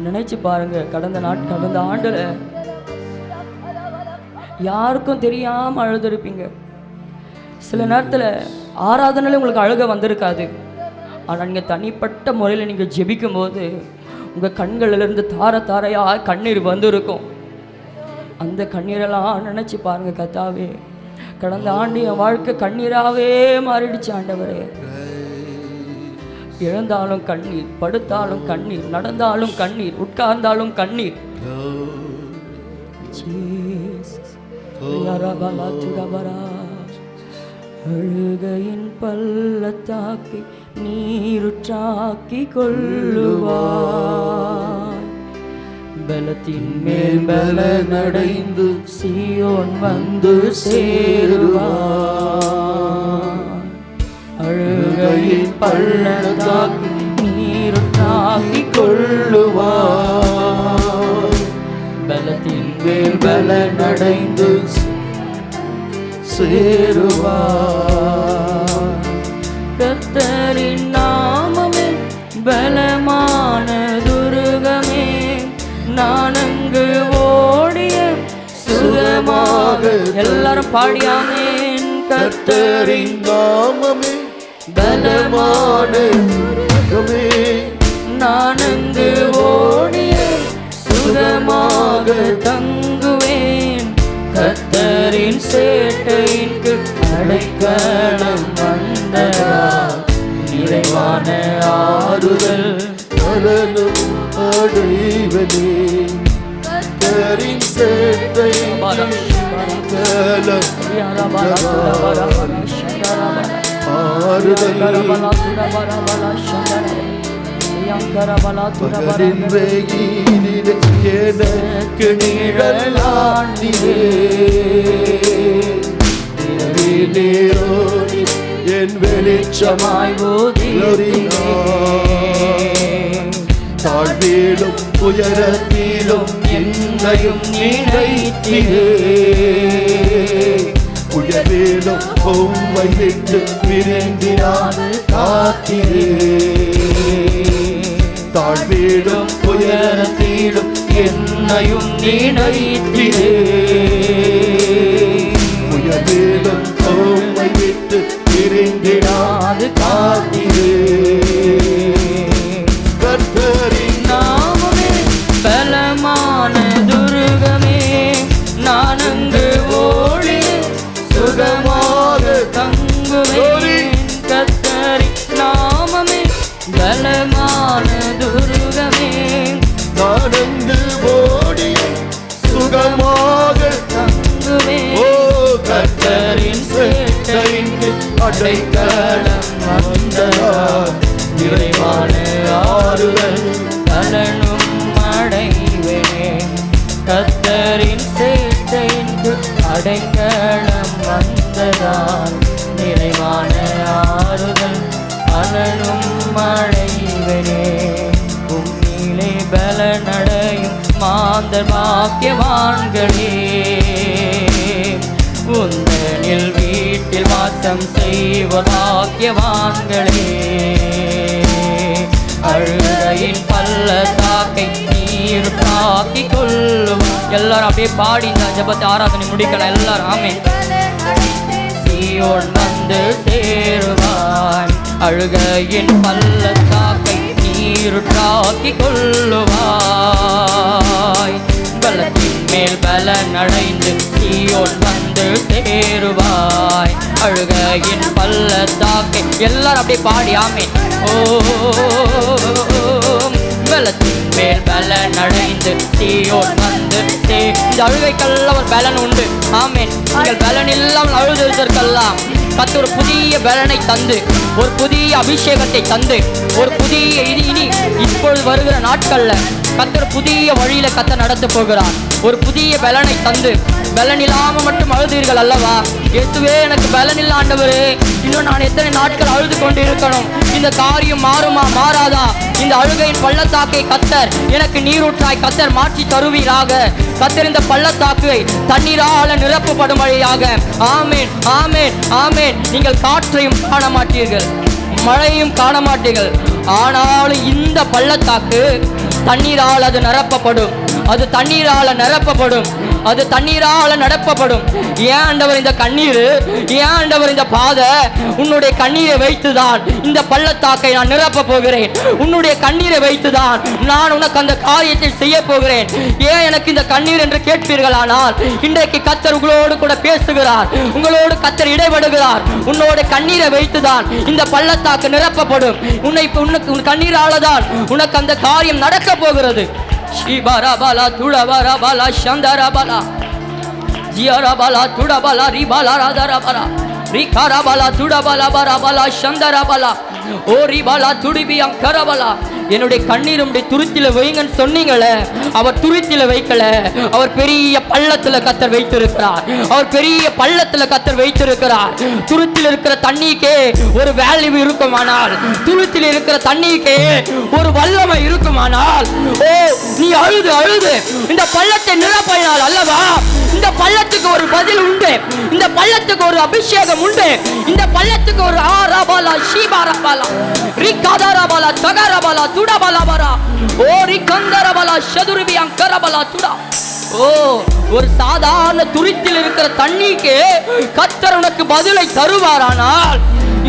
நினைச்சு பாருங்க, கடந்த ஆண்டுல யாருக்கும் தெரியாம அழுதுருப்பீங்க. சில நேரத்துல ஆராதனையில உங்களுக்கு அழுக வந்திருக்காது. ஆனால் நீங்கள் தனிப்பட்ட முறையில் நீங்கள் ஜெபிக்கும் போது உங்கள் கண்களிலிருந்து தார தாரையாக கண்ணீர் வந்திருக்கும். அந்த கண்ணீரெல்லாம் நினச்சி பாருங்க கர்த்தாவே, கடந்த ஆண்டு என் வாழ்க்கை கண்ணீராகவே மாறிடுச்சு ஆண்டவரே. எழுந்தாலும் கண்ணீர், படுத்தாலும் கண்ணீர், நடந்தாலும் கண்ணீர், உட்கார்ந்தாலும் கண்ணீர். அழுகையின் பள்ளத்தாக்கை நீருற்றாக்கி கொள்ளுவாய். பலத்தின் மேல் பலனடைந்து சீயோன் வந்து சேருவாய். அழுகையின் பள்ளத்தாக்கை நீருற்றாக்கி கொள்ளுவாய். பலத்தின் மேல் பலனடைந்து சேருவார். கர்த்தரின் நாமமே பலமான துருகமே, நான் அங்கு ஓடிய சுகமாக. எல்லாரும் பாடியாமேன். கர்த்தரின் நாமமே பலமான துருகமே. நான் அங்கு ஓடிய சுகமாக தங்குவேன். கர்த்தரின் சேட்டைக்கு அடைக்கலம் வந்ததால் நிறைவான ஆறுதல் பலனும் அடைவனே. கர்த்தரின் சேட்டைக்கு அடைக்கலம் ஆறுதல். பகலின் வெயிலிலே எனக்கு நிழலானீரே. இரவிலே ஓடி என் வெளிச்சமாய் ஓதினார். தாழ்விலும் உயரத்திலும் என்னையும் நினைத்தீரே. உயர்விலும் உம்மை விட்டு பிரிந்தினார் காத்தீரே. தாழ்விலும் உயரத்திலும் என்னையும் நினைத்தீரே. உயர்விலும் உம்மை விட்டு பிரிந்தினார் காத்தீரே. கர்த்தரின் நாமமே பலமான துருகமே. நான் அங்கு ஓடி சுகமாக தங்குவேன். கர்த்தரின் நாமமே பலமான துருகமே. நான் அங்கு ஓடி சுகமாக தங்குவேன். ஓ கர்த்தரின் சேட்டைக்கு அடைக்கலம் வந்ததால் நிறைவான ஆறுதல் பலனும் அடைவேன். கர்த்தரின் சேட்டைக்கு அடைக்கலம் வந்ததால் நிறைவான ஆறுதல் பலனும் அடைவேனே. உம்மிலே பலனடையும் மாந்தர் பாக்கியவான்களே. உந்தனில் வீட்டில் வாசம் செய்வோர் பாக்கியவான்களே. அழுகையின் பள்ளத்தாக்கை நீர் தாக்கிக் கொள்ளும். எல்லாரும் அப்படியே பாடி இந்த ஜெபத்தை ஆராதனை முடிக்கலாம் எல்லாரும். ஆமென். சீயோன் வந்து சேருவாய். அழுகையின் பள்ளத்தாக்கை நீர் தாக்கிக் கொள்ளுவாய். பலத்தின் மேல் பலன் அடைந்து சீயோன் வந்து சேருவாய். அழுகையின் பள்ளத்தாக்கை எல்லாரும் அப்படியே பாடி. ஆமென். ஓ பலத்தின் மேல் பலன் அடைந்து சீயோன் வந்து இந்த அழுகைக்கெல்லாம் ஒரு பலன் உண்டு. ஆமென். நீங்கள் பலன் இல்லாமல் அழுதுவதற்கெல்லாம் கர்த்தர் ஒரு புதிய பலனை தந்து, ஒரு புதிய அபிஷேகத்தை தந்து, ஒரு புதிய இனி இப்பொழுது வருகிற நாட்கள்ல கர்த்தர் புதிய வழியில கர்த்தர் நடத்த போகிறார். ஒரு புதிய பலனை தந்து, பலன் இல்லாம மட்டும் அழுதீர்கள் அல்லவா? இயேசுவே எனக்கு பலன் இல்ல ஆண்டவரே, இன்னும் நான் எத்தனை நாட்கள் அழுது கொண்டு இருக்கணும்? இந்த காரியம் மாறுமா மாறாதா? இந்த அழுகையின் பள்ளத்தாக்கை கர்த்தர் எனக்கு நீரூற்றாய் கர்த்தர் மாற்றி தருவீராக. கர்த்தர் இந்த பள்ளத்தாக்கை தண்ணீரால நிரப்பப்படும் வழியாக. ஆமென், ஆமென், ஆமென். நீங்கள் காற்றையும் காண மாட்டீர்கள், மழையும் காண மாட்டீர்கள். ஆனாலும் இந்த பள்ளத்தாக்கு தண்ணீரால் அது நிரப்பப்படும். அது தண்ணீரால நிரப்பப்படும். அது தண்ணீரால நடப்பப்படும். ஏன் ஆண்டவர் இந்த கண்ணீர்? ஏன் ஆண்டவர் இந்த பாதை? உன்னுடைய கண்ணீரை வைத்துதான் இந்த பள்ளத்தாக்கை நான் நிரப்ப போகிறேன். உன்னுடைய கண்ணீரை வைத்துதான் நான் உனக்கு அந்த காரியத்தை செய்ய போகிறேன். ஏன் எனக்கு இந்த கண்ணீர் என்று கேட்பீர்களானால், இன்றைக்கு கர்த்தர் உங்களோடு கூட பேசுகிறார். உங்களோடு கர்த்தர் இடைபடுகிறார். உன்னோட கண்ணீரை வைத்துதான் இந்த பள்ளத்தாக்கு நிரப்பப்படும். உன் கண்ணீராலதான் உனக்கு அந்த காரியம் நடக்க போகிறது. Shibarabala Tudabarabala Shandarabala Jiarabala Tudabala Ribala Radarabala Rikarabala Tudabala Barabala Shandarabala O Ribala Tudibiam Karabala. என்னுடைய கண்ணீர் உடைய துருத்தில வைங்கன்னு சொன்னீங்களே, அவர் துருத்தில வைக்கல. அவர் பெரிய பள்ளத்துல கர்த்தர் வைத்திருக்கிறார். அவர் பெரிய பள்ளத்துல கர்த்தர் வைத்திருக்கிறார். துருத்தில இருக்கிற தண்ணிக்கே ஒரு வேல்யூ இருக்குமானால், துருத்தில இருக்கிற தண்ணிக்கே ஒரு வல்லமை இருக்குமானால், ஓ நீ அழுது அழுது இந்த பள்ளத்தை நிரப்பினால் அல்லவா, இந்த பள்ளத்துக்கு ஒரு பதில் உண்டு. இந்த பள்ளத்துக்கு ஒரு அபிஷேகம் உண்டு. இந்த பள்ளத்துக்கு ஒரு ஆராபாலா ஷீபாராபாலா ரிகாதாராபாலா தகாராபாலா துடாபாலாபாரா ஓ ரிகந்தராபாலா ஷதுருபி அங்கராபாலா துடா ஓ, ஒரு சாதாரண துருத்தில் இருக்கிற தண்ணிக்கு கர்த்தர் உனக்கு பதிலை தருவாரானால்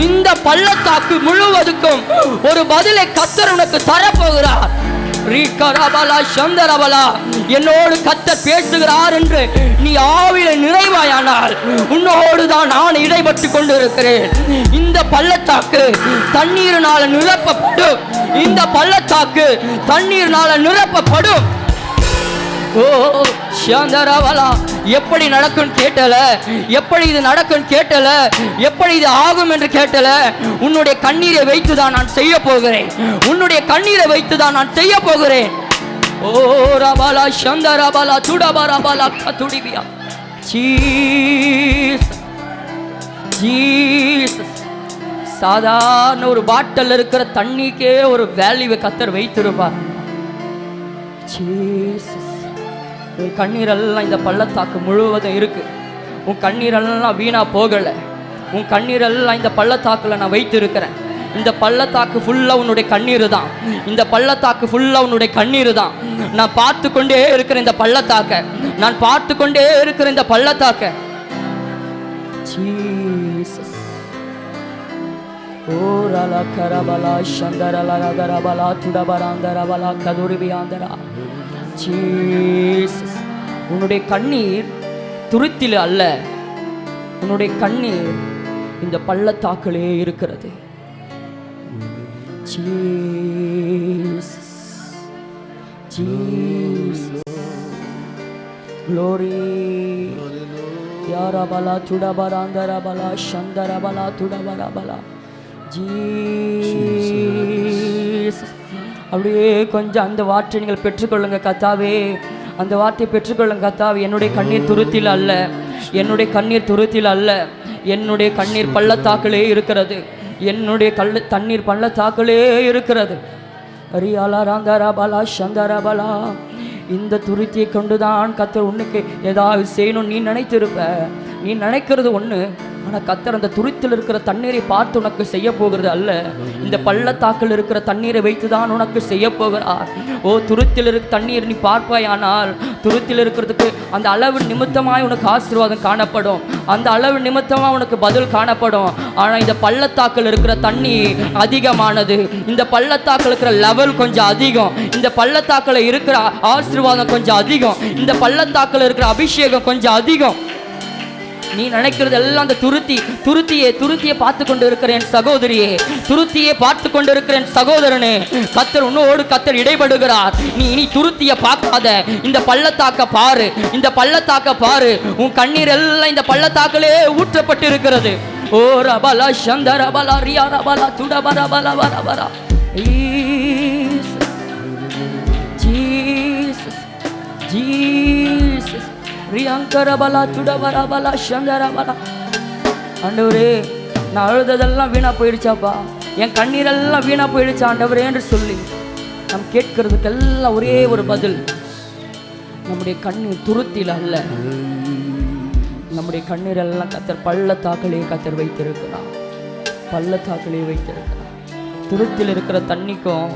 இந்த பள்ளத்தாக்கு முழுவதுக்கும் ஒரு பதிலை கர்த்தர் உனக்கு தரப்போகிறார். என்னோடு கர்த்தர் பேசுகிறார் என்று நீ ஆவியில நிறைவாயானால் உன்னோடு தான் நான் இடைப்பட்டு கொண்டு இருக்கிறேன். இந்த பள்ளத்தாக்கு தண்ணீரினால நிரப்பப்படும். இந்த பள்ளத்தாக்கு தண்ணீரினால நிரப்பப்படும். ஓ ஷந்தரவலா, எப்படி நடக்கும் கேட்டல, எப்படி இது நடக்கும் கேட்டல, எப்படி இது ஆகும் என்று கேட்டல. உன்னுடைய கண்ணீரை வைத்துதான் நான் செய்ய போகிறேன். உன்னுடைய கண்ணீரை வைத்துதான் நான் செய்ய போகிறேன். ஓ ரபலா ஷந்தரபலா துடபரபலா கதுடிபியா. ஜீசஸ். சாதாரண ஒரு பாட்டில் இருக்கிற தண்ணிக்கே ஒரு வேல்யூவை கர்த்தர் வைத்திருப்பார். ஜீசஸ். உன் கண்ணீரெல்லாம் இந்த பள்ளத்தாக்கு முழுவதும் இருக்கு. உன் கண்ணீரெல்லாம் வீணா போகலை. உன் கண்ணீரெல்லாம் இந்த பள்ளத்தாக்குல நான் வைத்திருக்கிறேன். இந்த பள்ளத்தாக்கு ஃபுல்லா உன்னுடைய கண்ணீர் தான். இந்த பள்ளத்தாக்கு ஃபுல்லா உன்னுடைய கண்ணீர் தான். நான் பார்த்து கொண்டே இருக்கிற இந்த பள்ளத்தாக்க, நான் பார்த்து கொண்டே இருக்கிற இந்த பள்ளத்தாக்க. ஜீசஸ். ஓ ரலா கரபலா சந்தரலா கரபலா துடபராந்தரபலா கதுரிபியாந்தரா. ஜீசஸ். உன்னுடைய கண்ணீர் துருத்தில அல்ல, உன்னுடைய கண்ணீர் இந்த பள்ளத்தாக்கிலே இருக்கிறது. ஜீசஸ். ஜீசஸ். glory. யாரபலா துடபராந்தரபலா சந்தரபலா துடபரபலா. ஜீசஸ். அப்படியே கொஞ்சம் அந்த வார்த்தை நீங்கள் பெற்றுக்கொள்ளுங்க கர்த்தாவே. அந்த வார்த்தையை பெற்றுக்கொள்ளுங்க கர்த்தாவே. என்னுடைய கண்ணீர் துருத்தில் அல்ல, என்னுடைய கண்ணீர் துருத்தில் அல்ல, என்னுடைய கண்ணீர் பள்ளத்தாக்கிலே இருக்கிறது. என்னுடைய தண்ணீர் பள்ளத்தாக்கிலே இருக்கிறது. அரியாலா ராந்தரபலா சந்தரபலா. இந்த துருத்தியை கொண்டுதான் கர்த்தர் உன்னுக்கு ஏதாவது செய்யணும் நீ நினைத்திருப்ப. நீ நினைக்கிறது ஒன்று, ஆனால் கர்த்தர் அந்த துருத்தில் இருக்கிற தண்ணீரை பார்த்து உனக்கு செய்ய போகிறது அல்ல. இந்த பள்ளத்தாக்கில் இருக்கிற தண்ணீரை வைத்து தான் உனக்கு செய்ய போகிறார். ஓ, துருத்தில் இருக்க தண்ணீர் நீ பார்ப்பாயானால் துருத்தில் இருக்கிறதுக்கு அந்த அளவு நிமித்தமாய் உனக்கு ஆசீர்வாதம் காணப்படும். அந்த அளவு நிமித்தமாக உனக்கு பதில் காணப்படும். ஆனால் இந்த பள்ளத்தாக்கில் இருக்கிற தண்ணி அதிகமானது. இந்த பள்ளத்தாக்கில் இருக்கிற லெவல் கொஞ்சம் அதிகம். இந்த பள்ளத்தாக்கில் இருக்கிற ஆசீர்வாதம் கொஞ்சம் அதிகம். இந்த பள்ளத்தாக்கில் இருக்கிற அபிஷேகம் கொஞ்சம் அதிகம். நீ நினைக்கிறது எல்லாம் அந்த துருத்தியை பார்த்து கொண்டு இருக்கிறேன் சகோதரியே, துருத்தியை பார்த்து கொண்டு இருக்கிறேன் சகோதரனே. கர்த்தர் உன்னோடு கர்த்தர் இடைபடுகிறார். நீ இனி துருத்தியை பார்க்காத, இந்த பள்ளத்தாக்க பாரு, இந்த பள்ளத்தாக்க பாரு. உன் கண்ணீர் எல்லாம் இந்த பள்ளத்தாக்கிலே ஊற்றப்பட்டு இருக்கிறது. ஓ ரபலா சந்தரபலா ரியா ரபலா துடபரபலா வரபரா. ஜீசஸ். ஜீசஸ். ரியாங்கரபலா துடபரபலா சந்தரபலா. ஆண்டவரே, நான் அழுததெல்லாம் வீணா போயிடுச்சாப்பா, என் கண்ணீரெல்லாம் வீணா போயிடுச்சா ஆண்டவரே என்று சொல்லி நாம் கேட்கறதுக்கெல்லாம் ஒரே ஒரு பதில், நம்முடைய கண்ணீர் துருத்தில அல்ல, நம்முடைய கண்ணீரெல்லாம் கர்த்தர் பள்ளத்தாக்கிலே கர்த்தர் வைத்திருக்கிறார். பள்ளத்தாக்கிலே வைத்திருக்கிறார். துருத்தில் இருக்கிற தண்ணிக்கும்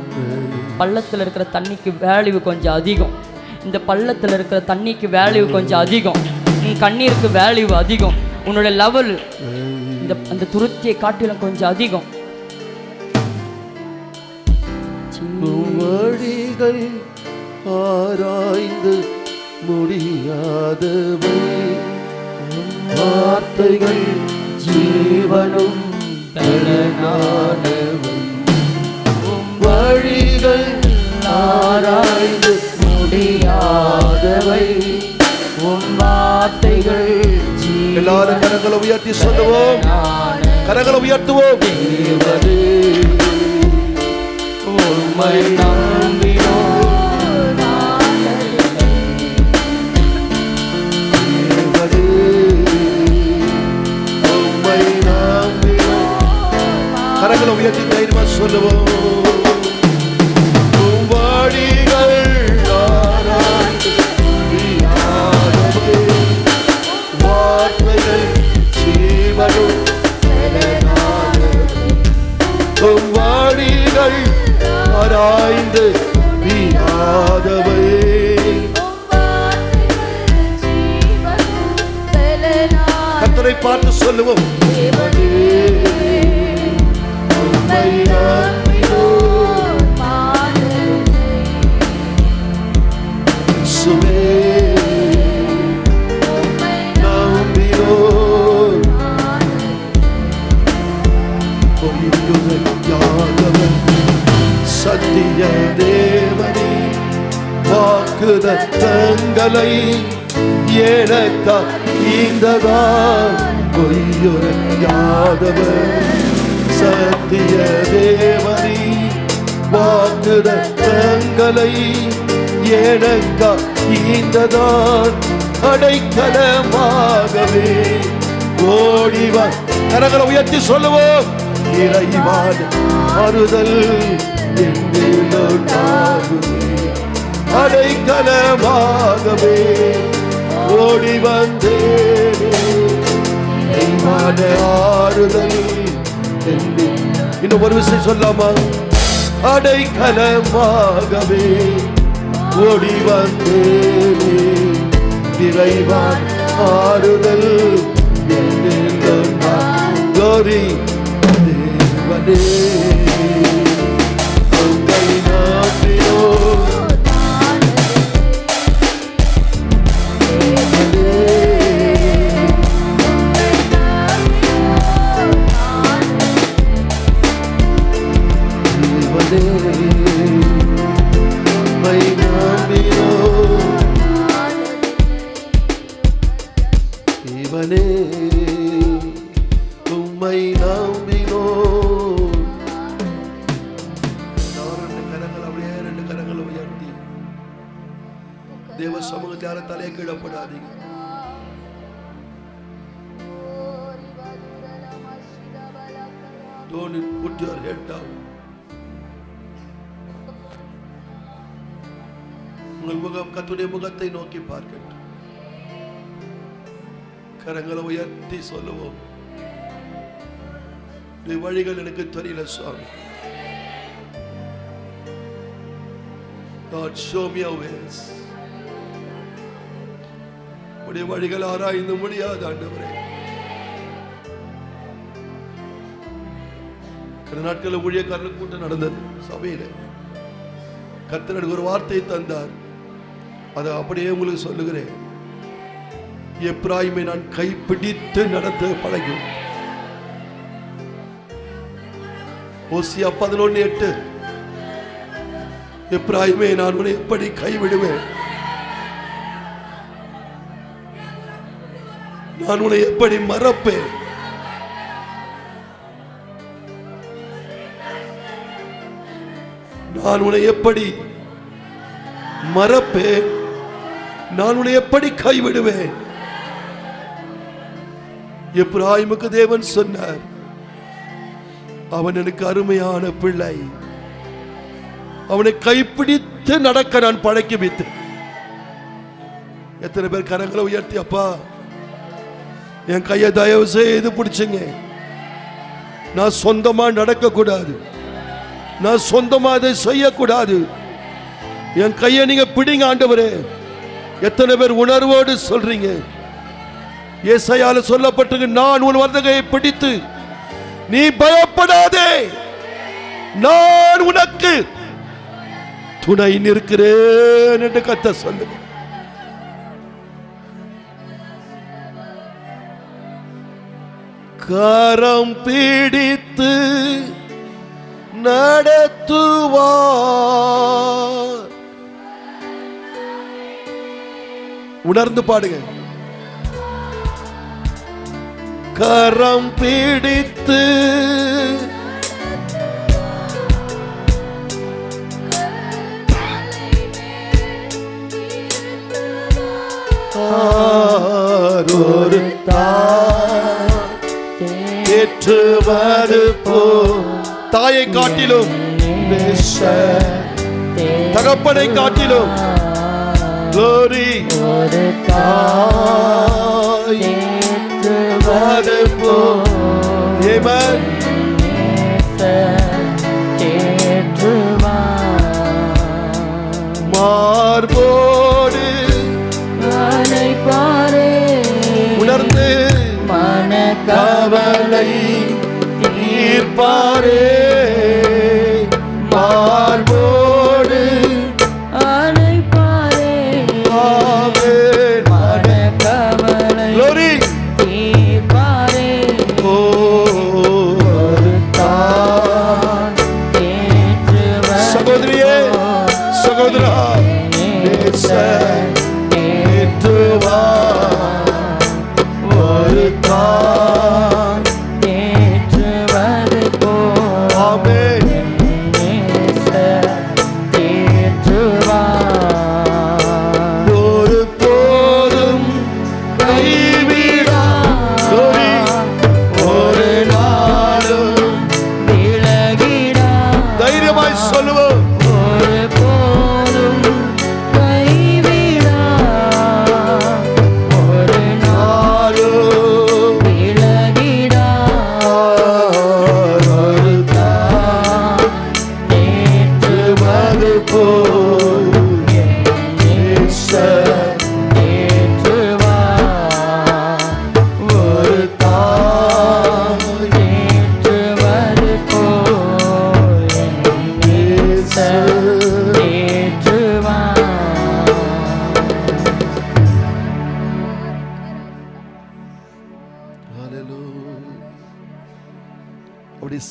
பள்ளத்தில் இருக்கிற தண்ணிக்கு வேல்யூ கொஞ்சம் அதிகம். இந்த பள்ளத்தில் இருக்கிற தண்ணிக்கு வேல்யூ கொஞ்சம் அதிகம். உன் கண்ணீருக்கு வேல்யூ அதிகம். உன்னோட லெவல் இந்த அந்த துருத்தியை காட்டிலும் கொஞ்சம் அதிகம். வழிகள் ஆராய்ந்து முடியாதவை, வார்த்தைகள் ஜீவனும் பலனானவை. வழிகள் ஆராய்ந்து முடியாதவை, உன் வார்த்தைகள். எல்லாரும் கரங்களை உயர்த்தி சொல்லுவோம், கரங்களை உயர்த்துவோம். தேவனே உம்மை நம்பினோம், தேவனே உம்மை நம்பினோம். கரங்களை உயர்த்தி தைரியமா சொல்லுவோம். வாடிகள் ஆராய்ந்து வீணாதவை, தேவனை பார்த்து சொல்லுவோம், தேவனே உம்மை நம்பினோம், இயேசுவே உம்மை நம்பினோம். பொய்யுரையாதவர் சத்திய தேவனே, வாக்குதத்தங்களை எனக்கா ஈந்ததால். பொய்யுரையாதவர் சத்திய தேவனே, வாக்குதத்தங்களை எனக்கா ஈந்ததால். அடைக்கலமாகவே ஓடிவா. கரங்களை உயர்த்தி சொல்லுவோம், இறைவான ஆறுதல் என்னுள்ளாகுமே. அடைக்கலமாகவே ஓடி வந்தேனே, இறைவான ஆறுதல் என்னில். இன்னும் ஒரு விஷயம் சொல்லாமா? அடைக்கலமாகவே ஓடி வந்தேனே, இறைவான ஆறுதல் என்னில். glory தேவனே உம்மை நம்பினோம், தேவனே உம்மை நம்பினோம். கரங்கள் அப்படியே ரெண்டு கரங்களை உயர்த்தி தேவ சமூகத்தை யாரும் தலையை கீழப்படாதீங்க. Don't put your head down. உங்கள் முகம் கர்த்தருடைய முகத்தை நோக்கி பார்க்கட்டும். கரங்களை உயர்த்தி சொல்லுவோம், வழிகள் எனக்கு தெரியல சுவாமி. God, show me your ways. உடைய வழிகள் ஆராய்ந்து முடியாது ஆண்டவரே. கடந்த நாட்களில் ஊழியக்காரர்கள் கூட்டம் நடந்தது சபையில. கர்த்தர் எனக்கு ஒரு வார்த்தை தந்தார், அதை அப்படியே உங்களுக்கு சொல்லுகிறேன். எப்ராயிமை நான் கைப்பிடித்து நடத்த பழகி. ஓசியா 11:8, எப்ராயிமே நான் உன்னை எப்படி கைவிடுவேன், நான் உன்னை எப்படி மறப்பேன், நான் உன்னை எப்படி மறப்பேன், நான் உன்னை எப்படி கைவிடுவேன். எப்ராயிமுக்கு தேவன் சொன்னார், அவன் எனக்கு அருமையான பிள்ளை, அவனை கைப்பிடித்து நடக்க நான் பழக்கி வைத்தேன். எத்தனை பேர் கரங்களை உயர்த்தி, அப்பா என் கையை தயவு செய்து பிடிச்சுங்க, நான் சொந்தமா நடக்க கூடாது, நான் சொந்தமா அதை செய்யக்கூடாது, என் கையை நீங்க பிடிங்க ஆண்டவரே. எத்தனை பேர் உணர்வோடு சொல்றீங்க? ஏசாயால சொல்லப்பட்டிருக்கு, நான் உன் வலதுகையை பிடித்து நீ பயப்படாதே, நான் உனக்கு துணை நிற்கிறேன் என்று கர்த்தர் சொல்லுங்க. கரம் பிடித்து நடத்துவார். உணர்ந்து பாடுங்க. கரம் பிடித்து ஒரு ஏற்றுவது போ. தாயை காட்டிலும் தகப்பனை காட்டிலும் glory ஒரு தாய் ஏற்றுவது போ. Amen. மார்போடு உணர்ந்து அணைப்பாரே மார்போடு அணைப்பாரே ஆமென் மனக்கவலை glory தீர்ப்பாரே ஒருத்தான் தேற்றுவர் சகோதரியே சகோதரா ஒருத்தான் தேற்றுவது போல் ஆமென் ஒருபோதும் கைவிடா glory ஒரு நாளும் தைரியமாய் சொல்லுவோம்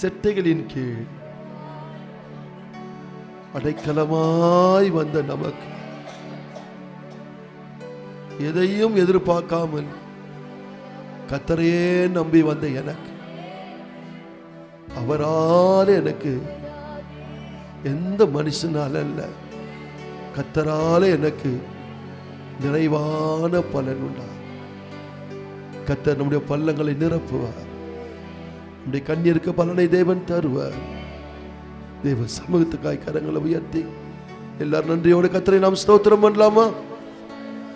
செட்டைகளின் கீழ் அடைக்கலமாய் வந்த நமக்கு எதையும் எதிர்பார்க்காமல் கர்த்தரையே நம்பி வந்த எனக்கு அவரால் எனக்கு எந்த மனுஷனால அல்ல கர்த்தரால எனக்கு நிறைவான பலன் உண்டா. கர்த்தர் நம்முடைய பள்ளங்களை நிரப்புவார். நம்முடைய கண்ணீருக்கு பலனை தேவன் தருவார். தேவ சமூகத்துக்காய் கரங்களை உயர்த்தி எல்லாரும் நன்றியோட கர்த்தரை நாம் ஸ்தோத்திரம் பண்ணலாமா?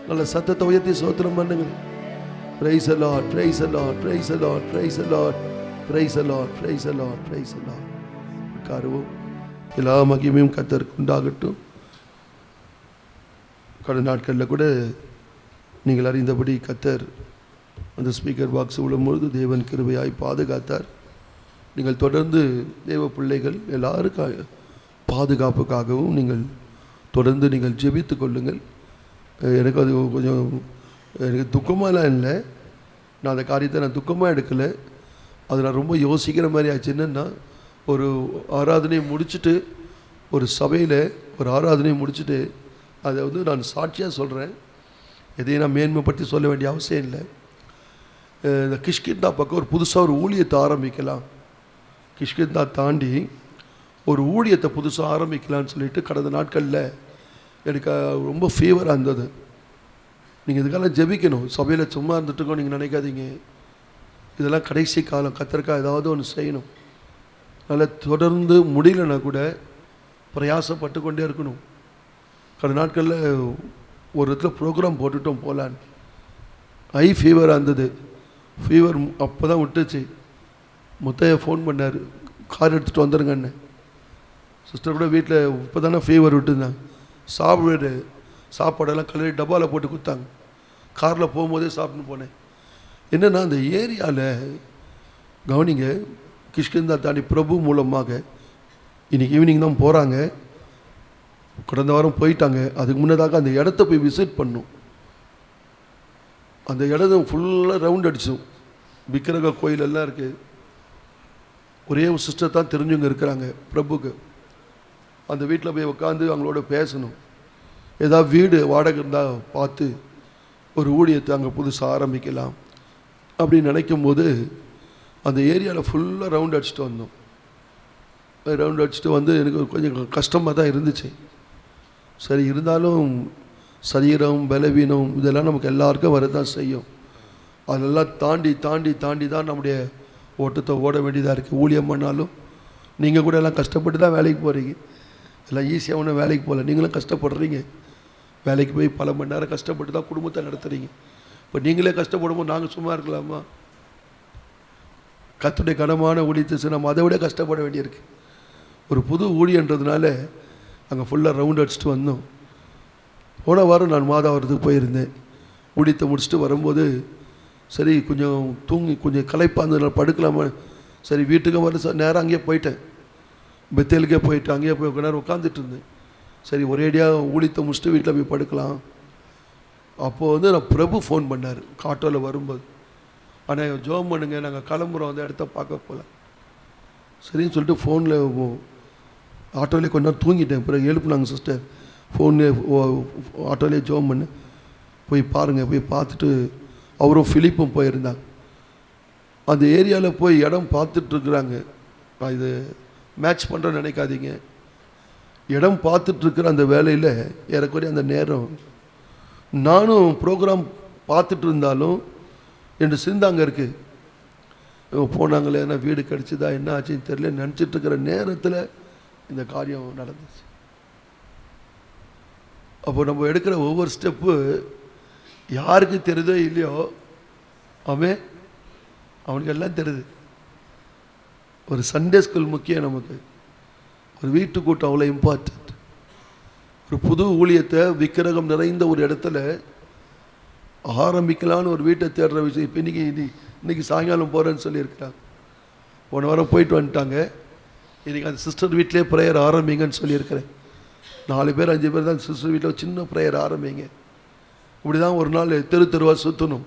நல்ல சத்தத்தை உயர்த்தி ஸ்தோத்திரம் பண்ணுங்க. Praise the Lord, praise the Lord, praise the Lord, praise the Lord, praise the Lord, praise the Lord, praise the Lord. உட்காருவோம். எல்லா மகிமையும் கர்த்தருக்கு உண்டாகட்டும். கடந்த நாட்களில் கூட நீங்கள் அறிந்தபடி கர்த்தர் அந்த ஸ்பீக்கர் பாக்ஸ் விழும்பொழுது தேவன் கிருபையாய் பாதுகாத்தார். நீங்கள் தொடர்ந்து தேவ பிள்ளைகள் எல்லாருக்கும் பாதுகாப்புக்காகவும் நீங்கள் தொடர்ந்து நீங்கள் ஜெபித்து கொள்ளுங்கள். எனக்கு அது கொஞ்சம் எனக்கு துக்கமாகலாம் இல்லை. நான் அந்த காரியத்தை நான் துக்கமாக எடுக்கலை. அது நான் ரொம்ப யோசிக்கிற மாதிரி ஆச்சு. என்னென்னா ஒரு ஆராதனையை முடிச்சுட்டு ஒரு சபையில் ஒரு ஆராதனையை முடிச்சுட்டு அதை நான் சாட்சியாக சொல்கிறேன். எதையும் நான் மேன்மைப்படுத்தி சொல்ல வேண்டிய அவசியம் இல்லை. இந்த கிஷ்கிந்தா பக்கம் ஒரு புதுசாக ஒரு ஊழியத்தை ஆரம்பிக்கலாம், கிஷ்கிந்தா தாண்டி ஒரு ஊழியத்தை புதுசாக ஆரம்பிக்கலான்னு சொல்லிட்டு கடந்த நாட்களில் எனக்கு ரொம்ப ஃபீவராக இருந்தது. நீங்கள் இதுக்கெல்லாம் ஜெபிக்கணும். சபையில் சும்மா இருந்துட்டுக்கோ நீங்கள் நினைக்காதீங்க. இதெல்லாம் கடைசி காலம், கர்த்தருக்காக ஏதாவது ஒன்று செய்யணும். அதனால் தொடர்ந்து முடியலன்னா கூட பிரயாசப்பட்டு கொண்டே இருக்கணும். கடந்த நாட்களில் ஒரு இடத்துல ப்ரோக்ராம் போட்டுட்டோம் போகலான்னு. ஹை ஃபீவராக இருந்தது. ஃபீவர் அப்போ தான் விட்டுச்சு. முத்தையா ஃபோன் பண்ணார், கார் எடுத்துகிட்டு வந்துடுங்கன்னு. சிஸ்டர் கூட வீட்டில் இப்போ தானே ஃபீவர் விட்டுருந்தாங்க. சாப்பாடெல்லாம் கலரி டப்பாவில் போட்டு கொடுத்தாங்க. காரில் போகும்போதே சாப்பிட்டுன்னு போனேன். என்னென்னா அந்த ஏரியாவில் கவனிங்க, கிஷ்கிந்தா தாண்டி பிரபு மூலமாக இன்றைக்கி ஈவினிங் தான் போகிறாங்க. கடந்த வாரம் போயிட்டாங்க. அதுக்கு முன்னதாக அந்த இடத்த போய் விசிட் பண்ணும். அந்த இடம் ஃபுல்லாக ரவுண்ட் அடிச்சோம். விக்கிரக கோயிலெல்லாம் இருக்குது. ஒரே ஒரு சிஸ்டர் தான் தெரிஞ்சவங்க இருக்கிறாங்க பிரபுக்கு. அந்த வீட்டில் போய் உட்காந்து அவங்களோட பேசணும். ஏதாவது வீடு வாடகை இருந்தால் பார்த்து ஒரு ஊழியத்தை அங்கே புதுசாக ஆரம்பிக்கலாம் அப்படின்னு நினைக்கும்போது அந்த ஏரியாவில் ஃபுல்லாக ரவுண்ட் அடிச்சுட்டு வந்தோம். ரவுண்ட் அடிச்சுட்டு வந்து எனக்கு கொஞ்சம் கஷ்டமாக தான் இருந்துச்சு. சரி, இருந்தாலும் சரீரம் பலவீனம் இதெல்லாம் நமக்கு எல்லாருக்கும் வரதான் செய்யும். அதெல்லாம் தாண்டி தாண்டி தாண்டி தான் நம்முடைய ஓட்டத்தை ஓட வேண்டியதாக இருக்குது. ஊழியம் பண்ணாலும் நீங்கள் கூட எல்லாம் கஷ்டப்பட்டு தான் வேலைக்கு போகிறீங்க. எல்லாம் ஈஸியாக ஒன்றும் வேலைக்கு போகல, நீங்களும் கஷ்டப்படுறீங்க. வேலைக்கு போய் பல மணி நேரம் கஷ்டப்பட்டு தான் குடும்பத்தை நடத்துகிறீங்க. இப்போ நீங்களே கஷ்டப்படும்போது நாங்கள் சும்மா இருக்கலாமா? கர்த்தருடைய கனமான ஊழியத்தை நம்ம அதை விட கஷ்டப்பட வேண்டியிருக்கு. ஒரு புது ஊழியன்றதுனால அங்கே ஃபுல்லாக ரவுண்ட் அடிச்சுட்டு வந்தோம். போன வாரம் நான் மாதாவரத்துக்கு போயிருந்தேன். ஊழியத்தை முடிச்சுட்டு வரும்போது சரி கொஞ்சம் தூங்கி கொஞ்சம் களைப்பாக இருந்ததுனால படுக்கலாமா, சரி வீட்டுக்கு வர நேரம் அங்கேயே போயிட்டேன், பெத்தேலுக்கே போயிட்டு அங்கேயே போய் கொஞ்ச நேரம் உட்காந்துட்டு இருந்தேன். சரி ஒரேடியாக ஊழியத்தை முடிச்சுட்டு வீட்டில் போய் படுக்கலாம். அப்போது நான் பிரபு ஃபோன் பண்ணார் ஆட்டோவில் வரும்போது, ஆனால் ஜோம் பண்ணுங்க நாங்கள் கிளம்புறோம், அந்த இடத்த பார்க்க போகல. சரின்னு சொல்லிட்டு ஃபோனில் ஆட்டோலேயே கொஞ்ச நேரம் தூங்கிட்டேன். பிறகு எழுப்புனாங்க சிஸ்டர், ஃபோன்லேயே ஆட்டோலேயே ஜோம் பண்ணு, போய் பாருங்கள். போய் பார்த்துட்டு அவரும் ஃபிலிப்பும் போயிருந்தாங்க. அந்த ஏரியாவில் போய் இடம் பார்த்துட்ருக்குறாங்க. இது மேட்ச் பண்ணுறேன்னு நினைக்காதீங்க. இடம் பார்த்துட்ருக்குற அந்த வேலையில் ஏறக்குறைய அந்த நேரம் நானும் ப்ரோக்ராம் பார்த்துட்டு இருந்தாலும் என்று சிந்தாங்க இருக்குது. போனாங்களே என்ன வீடு கிடச்சிதா என்ன ஆச்சுன்னு தெரியல நினச்சிட்ருக்கிற நேரத்தில் இந்த காரியம் நடந்துச்சு. அப்போ நம்ம எடுக்கிற ஒவ்வொரு ஸ்டெப்பு யாருக்கு தெரியுதோ இல்லையோ அவனுக்கு எல்லாம் தெரியுது. ஒரு சண்டே ஸ்கூல் முக்கியம் நமக்கு, ஒரு வீட்டு கூட்டம் அவ்வளோ இம்பார்ட்டன்ட். ஒரு புது ஊழியத்தை விக்கிரகம் நிறைந்த ஒரு இடத்துல ஆரம்பிக்கலான்னு ஒரு வீட்டை தேடுற விஷயம். இப்போ இன்னைக்கு சாயங்காலம் போகிறேன்னு சொல்லியிருக்கிறாங்க. போன வாரம் போயிட்டு வந்துட்டாங்க. இன்றைக்கி அந்த சிஸ்டர் வீட்டிலே ப்ரேயர் ஆரம்பிங்கன்னு சொல்லியிருக்கிறேன். 4 பேர் 5 பேர் தான் சிஸ்டர் வீட்டில் சின்ன ப்ரேயர் ஆரம்பிங்க. இப்படி தான் ஒரு நாள் தெருவாக சுற்றணும்.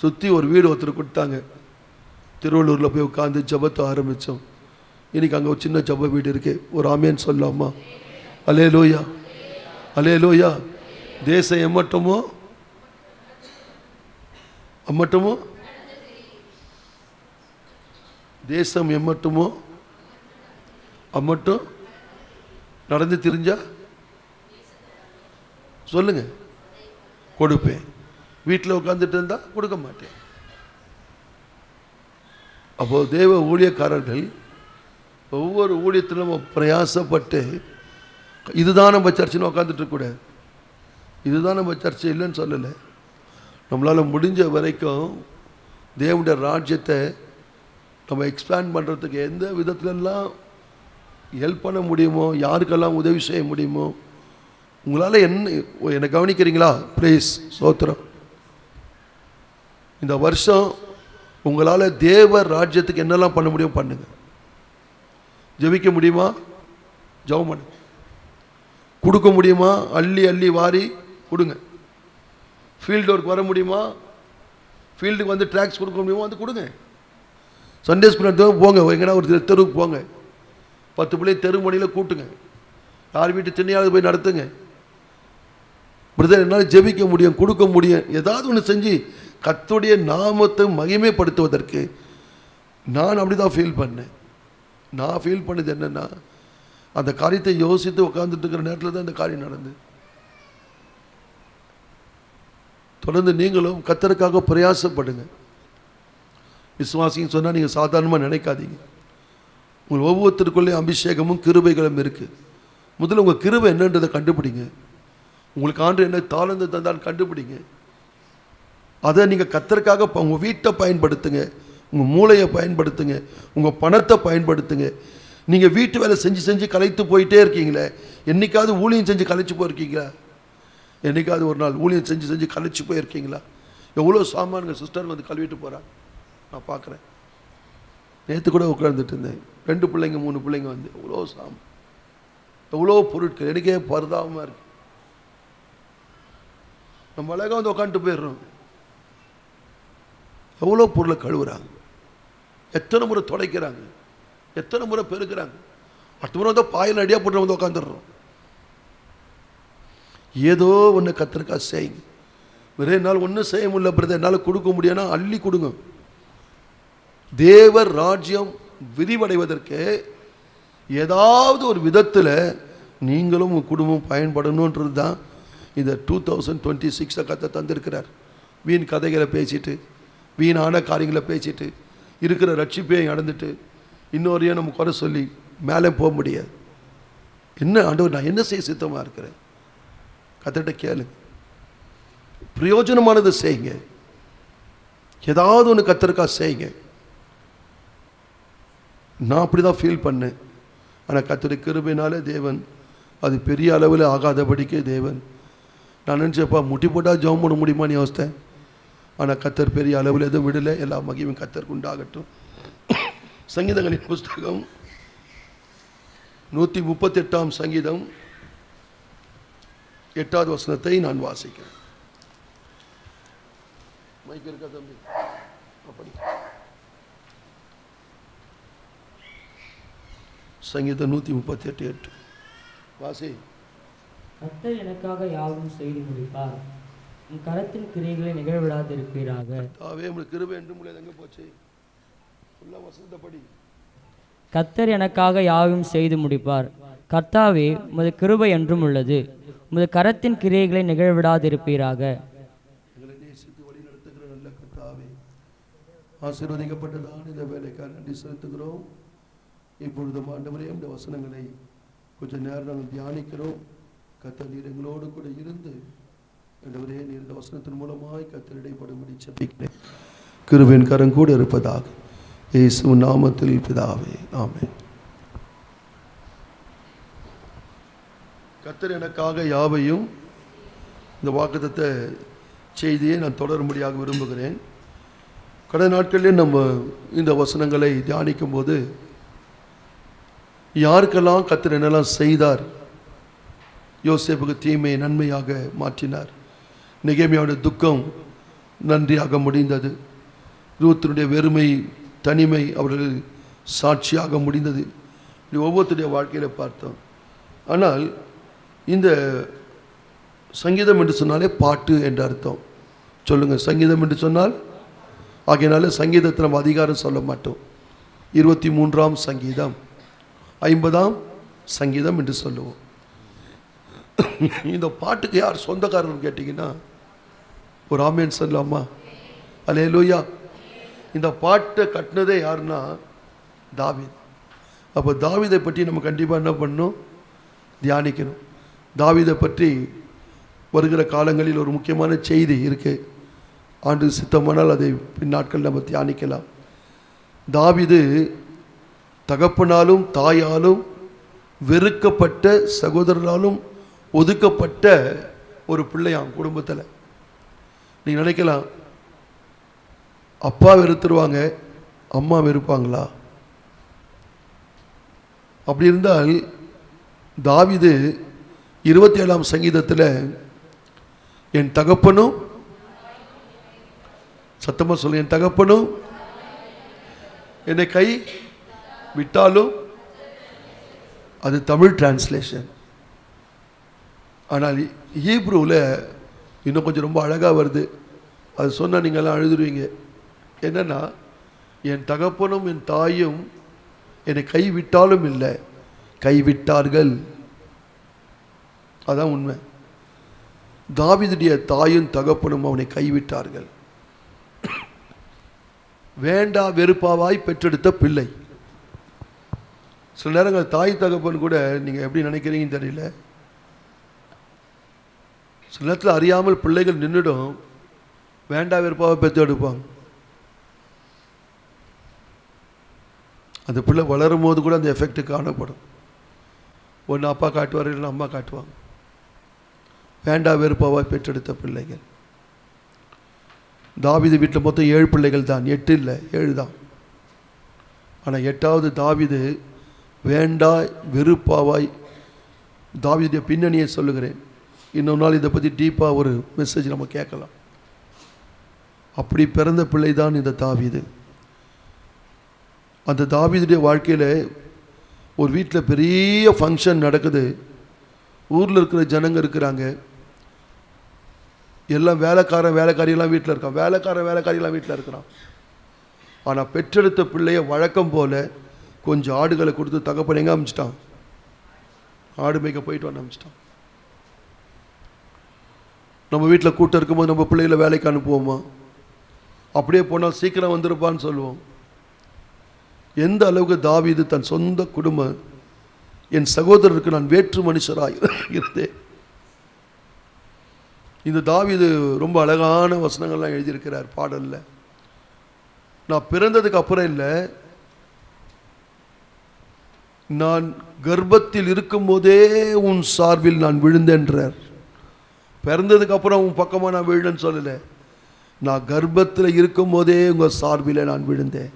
சுற்றி ஒரு வீடு ஒருத்தர் கொடுத்தாங்க. திருவள்ளூரில் போய் உட்காந்து ஜபத்தை ஆரம்பித்தோம். இன்றைக்கி அங்கே ஒரு சின்ன ஜப வீடு இருக்குது. ஒரு ஆமேன்னு சொல்லாமா? அல்லேலூயா, அல்லேலூயா. தேசம் எம்மட்டமோ அம்மட்டமோ, தேசம் எம்மட்டுமோ அம்மட்டும் நடந்து திரிஞ்சா சொல்லுங்க, கொடுப்பேன். வீட்டில் உட்காந்துட்டு இருந்தா கொடுக்க மாட்டேன். அப்போ தேவ ஊழியக்காரர்கள் ஒவ்வொரு ஊழியத்திலும் பிரயாசப்பட்டு, இதுதான் நம்ம சர்ச்சின்னு உட்காந்துட்டு இருக்கக்கூடாது. இதுதான் நம்ம சர்ச்சை இல்லைன்னு சொல்லலை. நம்மளால் முடிஞ்ச வரைக்கும் தேவனுடைய ராஜ்யத்தை நம்ம எக்ஸ்பேண்ட் பண்ணுறதுக்கு எந்த விதத்துலலாம் ஹெல்ப் பண்ண முடியுமோ, யாருக்கெல்லாம் உதவி செய்ய முடியுமோ, உங்களால் என்னை கவனிக்கிறீங்களா? ப்ளீஸ் சோத்திரம். இந்த வருஷம் உங்களால் தேவ ராஜ்யத்துக்கு என்னெல்லாம் பண்ண முடியும் பண்ணுங்க. ஜெபிக்க முடியுமா? ஜெபம் பண்ணு. கொடுக்க முடியுமா? அள்ளி அள்ளி வாரி கொடுங்க. ஃபீல்டு ஒர்க் வர முடியுமா? ஃபீல்டுக்கு வந்து ட்ராக்ஸ் கொடுக்க முடியுமா? வந்து கொடுங்க. சண்டே ஸ்கூல் போங்க, எங்கன்னா ஒரு தெருவுக்கு போங்க, 10 பிள்ளை தெரு மணியில் கூட்டுங்க, யார் வீட்டு திண்ணையாவது போய் நடத்துங்க. பிரதர் என்னால் ஜெபிக்க முடியும், கொடுக்க முடியும், ஏதாவது ஒன்று செஞ்சு கர்த்தருடைய நாமத்தை மகிமைப்படுத்துவதற்கு நான் அப்படி தான் ஃபீல் பண்ணேன். நான் ஃபீல் பண்ணது என்னென்னா, அந்த காரியத்தை யோசித்து உட்காந்துட்டு இருக்கிற நேரத்தில் தான் இந்த காரியம் நடந்து. தொடர்ந்து நீங்களும் கர்த்தருக்காக பிரயாசப்படுங்க. விசுவாசின்னு சொன்னால் நீங்கள் சாதாரணமாக நினைக்காதீங்க. உங்கள் ஒவ்வொருத்தருக்குள்ளேயும் அபிஷேகமும் கிருபைகளும் இருக்குது. முதல்ல உங்கள் கிருபை என்னன்றதை கண்டுபிடிங்க. உங்களுக்கு ஆண்டு என்ன தாளந்து தந்தான்னு கண்டுபிடிங்க. அதை நீங்கள் கர்த்தருக்காக உங்கள் வீட்டை பயன்படுத்துங்க, உங்கள் மூளையை பயன்படுத்துங்க, உங்கள் பணத்தை பயன்படுத்துங்க. நீங்கள் வீட்டு வேலை செஞ்சு செஞ்சு கலைத்து போயிட்டே இருக்கீங்களே, என்றைக்காவது ஊழியம் செஞ்சு கலைச்சி போயிருக்கீங்களா? என்றைக்காவது ஒரு நாள் ஊழியம் செஞ்சு செஞ்சு கலைச்சி போயிருக்கீங்களா? எவ்வளோ சாமான்கள் சிஸ்டர் வந்து கழுவிட்டு போகிறாங்க, நான் பார்க்குறேன். நேற்று கூட உட்காந்துட்டு இருந்தேன், 2 பிள்ளைங்க 3 பிள்ளைங்க வந்து எவ்வளோ சாமான், எவ்வளோ பொருட்கள். எனக்கே பரிதாபமாக இருக்கு. நம்ம அழகாக வந்து உட்காந்துட்டு போயிடுறோம். எவ்வளோ பொருளை கழுவுறாங்க, எத்தனை முறை துடைக்கிறாங்க, எத்தனை முறை பெருக்கிறாங்க. அடுத்த முறை வந்து பாயில் அடியாக போட்டு வந்து உட்காந்துடுறோம். ஏதோ ஒன்று கத்திரிக்கா செய்யுங்க. வேற என்னால் ஒன்றும் செய்ய முடியல பிரதர், என்னால் கொடுக்க முடியும்னா அள்ளி கொடுங்க. தேவர் ராஜ்யம் விரிவடைவதற்கு ஏதாவது ஒரு விதத்தில் நீங்களும் உங்கள் குடும்பம் பயன்படணுன்றது தான் இந்த 2026 கத்தை தந்திருக்கிறார். வீண் கதைகளை பேசிட்டு, வீணான காரியங்களை பேசிட்டு, இருக்கிற ரட்சிப்பையும் நடந்துட்டு இன்னொரையும் நம்ம குறை சொல்லி மேலே போக முடியாது. என்ன ஆண்டவர், நான் என்ன செய்ய சித்தமாக இருக்கிறேன்? கத்திட்ட கேளுங்க, பிரயோஜனமானதை செய்யுங்க. ஏதாவது ஒன்று கத்தருக்கா செய்யுங்க. நான் அப்படி தான் ஃபீல் பண்ணேன். ஆனால் கர்த்தருடைய கிருபையினாலே தேவன் அது பெரிய அளவில் ஆகாதபடிக்கு தேவன், நான் நினச்சப்பா முட்டி போட்டால் ஜெபம் பண்ண முடியுமான்னு யோசித்தேன். ஆனால் கர்த்தர் பெரிய அளவில் எதுவும் விடலை. எல்லா மகிமையும் கர்த்தருக்கு உண்டாகட்டும். சங்கீதங்களின் புஸ்தகம் 138 சங்கீதம் 8வது வசனத்தை நான் வாசிக்கிறேன். மைக் இருக்கா தம்பி? அப்படி சங்கீதம் 138:8 வாசி. கர்த்தர் எனக்காக யாவும் செய்து முடிப்பார், உன் கரத்தின் கிரியைகளை நிகழ்விடாதிருப்பீராக. கர்த்தாவே உம்முடைய கிருபை என்றும் உள்ளது. எங்க போச்சு? உள்ள வசனத்தைப்படி. கர்த்தர் எனக்காக யாவும் செய்து முடிப்பார், கர்த்தாவே உமது கிருபை என்றும் உள்ளது, உமது கரத்தின் கிரியைகளை நிகழ்விடாதிருப்பீராக. எங்களை நேசித்து வழி நடத்துகிற நல்ல கர்த்தாவே, ஆசீர்வதிக்கப்பட்டதான இந்த வேலைக்காக நன்றி செலுத்துகிறோம். இப்பொழுது ஆண்டவரே இந்த வசனங்களை கொஞ்சம் நேரம் நாங்கள் தியானிக்கிறோம். கர்த்தர் நீர் எங்களோடு கூட இருந்து ஆண்டவரே நீர் இந்த வசனத்தின் மூலமாய் கர்த்தர் இடைப்படும்படி ஜெபிக்கிறேன். கிருபையின் கரம் கூட இருப்பதாக இயேசுவின் நாமத்தில் பிதாவே, ஆமென். கர்த்தர் எனக்காக யாவையும், இந்த வாக்குத்தத்த செய்தியை நான் தொடரும்படியாக விரும்புகிறேன். கடந்த நாட்களிலே நம்ம இந்த வசனங்களை தியானிக்கும் போது யாருக்கெல்லாம் கர்த்தர் என்னெல்லாம் செய்தார், யோசேப்புக்கு தீமையை நன்மையாக மாற்றினார், நெகேமியாவுடைய துக்கம் நன்றியாக முடிந்தது, ரூத்தினுடைய வெறுமை தனிமை அவர்கள் சாட்சியாக முடிந்தது. இப்படி ஒவ்வொருத்தருடைய வாழ்க்கையில் பார்த்தோம். ஆனால் இந்த சங்கீதம் என்று சொன்னாலே பாட்டு என்ற அர்த்தம். சொல்லுங்கள், சங்கீதம் என்று சொன்னால். ஆகையினால சங்கீதத்தை நம்ம அதிகாரம் சொல்ல மாட்டோம். 23ஆம் சங்கீதம், 50ஆம் சங்கீதம் என்று சொல்லுவோம். இந்த பாட்டுக்கு யார் சொந்தக்காரர்கள் கேட்டிங்கன்னா ஒரு ஆமேன் சொல்லலாமா? அல்லேலூயா. இந்த பாட்டை கட்டினதே யாருன்னா தாவீது. அப்போ தாவீதை பற்றி நம்ம கண்டிப்பாக என்ன பண்ணணும்? தியானிக்கணும். தாவீதை பற்றி வருகிற காலங்களில் ஒரு முக்கியமான செய்தி இருக்குது. ஆண்டு சித்தமானால் அதை பின்னாட்கள் நம்ம தியானிக்கலாம். தாவீது தகப்பனாலும் தாயாலும் வெறுக்கப்பட்ட, சகோதரராலும் ஒதுக்கப்பட்ட ஒரு பிள்ளையாம் குடும்பத்தில். நீங்கள் நினைக்கலாம், அப்பா வெறுத்துருவாங்க, அம்மா வெறுப்பாங்களா? அப்படி இருந்தால் தாவீது 27ஆம் சங்கீதத்தில் என் தகப்பனும், சத்தமாக சொல்லு, என் தகப்பனும் என்னை கை விட்டாலும், அது தமிழ் டிரான்ஸ்லேஷன். ஆனால் ஹீப்ரூவில் இன்னும் கொஞ்சம் ரொம்ப அழகாக வருது. அது சொன்னால் நீங்கள்லாம் அழுதுருவீங்க. என்னென்னா, என் தகப்பனும் என் தாயும் என்னை கைவிட்டாலும் இல்லை, கைவிட்டார்கள். அதான் உண்மை. தாவீதுடைய தாயும் தகப்பனும் அவனை கைவிட்டார்கள். வேண்டா வெறுப்பாவாய் பெற்றெடுத்த பிள்ளை. சில நேரங்கள் தாய் தகப்பன் கூட நீங்கள் எப்படி நினைக்கிறீங்கன்னு தெரியல. சில நேரத்தில் அறியாமல் பிள்ளைகள் நின்றுடும், வேண்டா வெறுப்பாவை பெற்று எடுப்பாங்க. அந்த பிள்ளை வளரும் போது கூட அந்த எஃபெக்ட் காணப்படும். ஒன்று அப்பா காட்டுவார், இல்லைன்னா அம்மா காட்டுவாங்க. வேண்டா வெறுப்பாவாய் பெற்றெடுத்த பிள்ளைகள். தாவீது வீட்டில் மொத்தம் 7 பிள்ளைகள் தான், 8 இல்லை, 7 தான். ஆனால் 8வது தாவீது வேண்டா வெறுப்பாவாய். தாவீதுடைய பின்னணியை சொல்லுகிறேன். இன்னொரு நாள் இதை பற்றி டீப்பாக ஒரு மெசேஜ் நம்ம கேட்கலாம். அப்படி பிறந்த பிள்ளை தான் இந்த தாவீது. அந்த தாவீதுடைய வாழ்க்கையில் ஒரு வீட்டில் பெரிய ஃபங்க்ஷன் நடக்குது. ஊரில் இருக்கிற ஜனங்க இருக்கிறாங்க, எல்லாம் வேலைக்காரியெல்லாம் வீட்டில் இருக்கான், வேலைக்காரியெல்லாம் வீட்டில் இருக்கிறான். ஆனால் பெற்றெடுத்த பிள்ளைய வழக்கம் போல் கொஞ்சம் ஆடுகளை கொடுத்து தகப்பன் எங்கே அனுப்பிச்சிட்டான்? ஆடு மேய்க்க போயிட்டு வந்து அனுப்பிச்சிட்டான். நம்ம வீட்டில் கூட்டம் இருக்கும்போது நம்ம பிள்ளைகளை வேலைக்கு அனுப்புவோமா? அப்படியே போனால் சீக்கிரம் வந்திருப்பான்னு சொல்லுவோம். எந்த அளவுக்கு தாவீது தன் சொந்த குடும்பம், என் சகோதரருக்கு நான் வேற்று மனுஷராக இருந்தேன். இந்த தாவீது ரொம்ப அழகான வசனங்கள்லாம் எழுதியிருக்கிறார் பாடலில். நான் பிறந்ததுக்கு அப்புறம் இல்லை, நான் கர்ப்பத்தில் இருக்கும்போதே உன் சார்பில் நான் விழுந்தேன்றார். பிறந்ததுக்கு அப்புறம் உன் பக்கமாக நான் விழுந்தேன்னு சொல்லலை, நான் கர்ப்பத்தில் இருக்கும் போதே உங்கள் சார்பில் நான் விழுந்தேன்.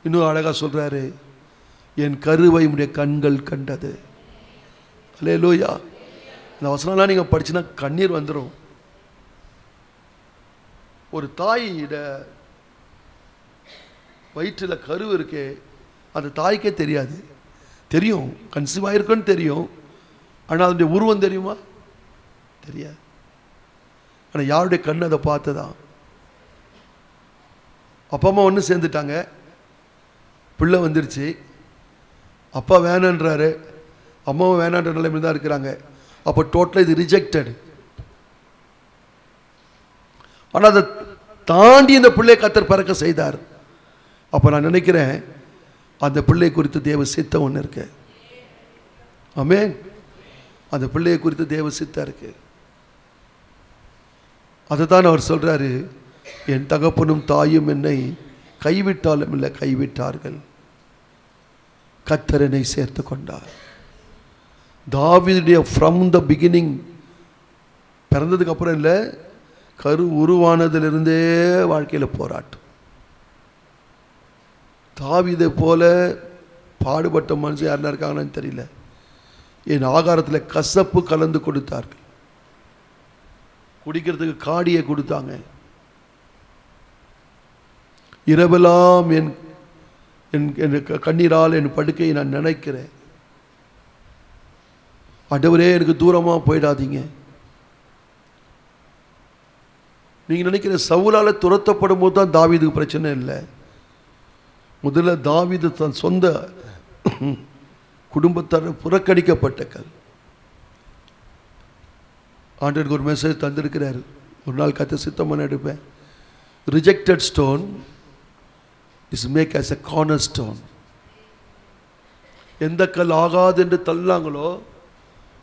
இன்னும் அழகாக சொல்கிறாரு, என் கருவை உடைய கண்கள் கண்டது. அல்லேலூயா. இந்த வசனம்லாம் நீங்கள் படிச்சுன்னா கண்ணீர் வந்துடும். ஒரு தாயிட வயிற்றில் கரு இருக்கே, அந்த தாய்க்கே தெரியாது. தெரியும் கன்சீவ் ஆகிருக்குன்னு தெரியும், ஆனால் அதனுடைய உருவம் தெரியுமா? தெரியாது. ஆனால் யாருடைய கண் அதை பார்த்ததான். அப்பா அம்மா ஒன்று சேர்ந்துட்டாங்க, பிள்ளை வந்துருச்சு, அப்பா வேணான்றாரு, அம்மாவும் வேணான்ற நிலைமையில் தான் இருக்கிறாங்க. அப்போ டோட்டலாக இது ரிஜெக்டட். ஆனால் அதை தாண்டி இந்த பிள்ளையை கர்த்தர் பிறக்க செய்தார். அப்போ நான் நினைக்கிறேன் அந்த பிள்ளை குறித்து தேவ சித்தம் ஒன்று இருக்கு. ஆமென். அந்த பிள்ளையை குறித்து தேவ சித்தம் இருக்கு. அதை தான் அவர் சொல்றாரு, என் தகப்பனும் தாயும் என்னை கைவிட்டாலும் இல்லை, கைவிட்டார்கள், கர்த்தர் என்னை சேர்த்து கொண்டார். தாவீதுடைய ஃப்ரம் த பிகினிங், பிறந்ததுக்கு அப்புறம் இல்லை, கரு உருவானதிலிருந்தே வாழ்க்கையில் போராட்டம். தாவீதை போல பாடுபட்ட மனுஷன் யாருன்னா இருக்காங்கன்னு தெரியல. என் ஆகாரத்தில் கசப்பு கலந்து கொடுத்தார்கள், குடிக்கிறதுக்கு காடியை கொடுத்தாங்க. இரவெல்லாம் என் கண்ணீரால் என் படுக்கையை நான் நினைக்கிறேன். ஆண்டவரே எனக்கு தூரமாக போயிடாதீங்க. நீங்கள் நினைக்கிற சவுலால துரத்தப்படும் போது தான் தாவீதுக்கு பிரச்சனை இல்லை. முதல்ல தாவீது தன் சொந்த குடும்பத்தார் புறக்கணிக்கப்பட்டக்கள். ஆண்டவருக்கு ஒரு மெசேஜ் தந்திருக்கிறார். ஒரு நாள் கத்த சித்தமான எடுப்பேன். Rejected stone is make as a corner stone. எந்த கல் ஆகாது என்று தள்ளாங்களோ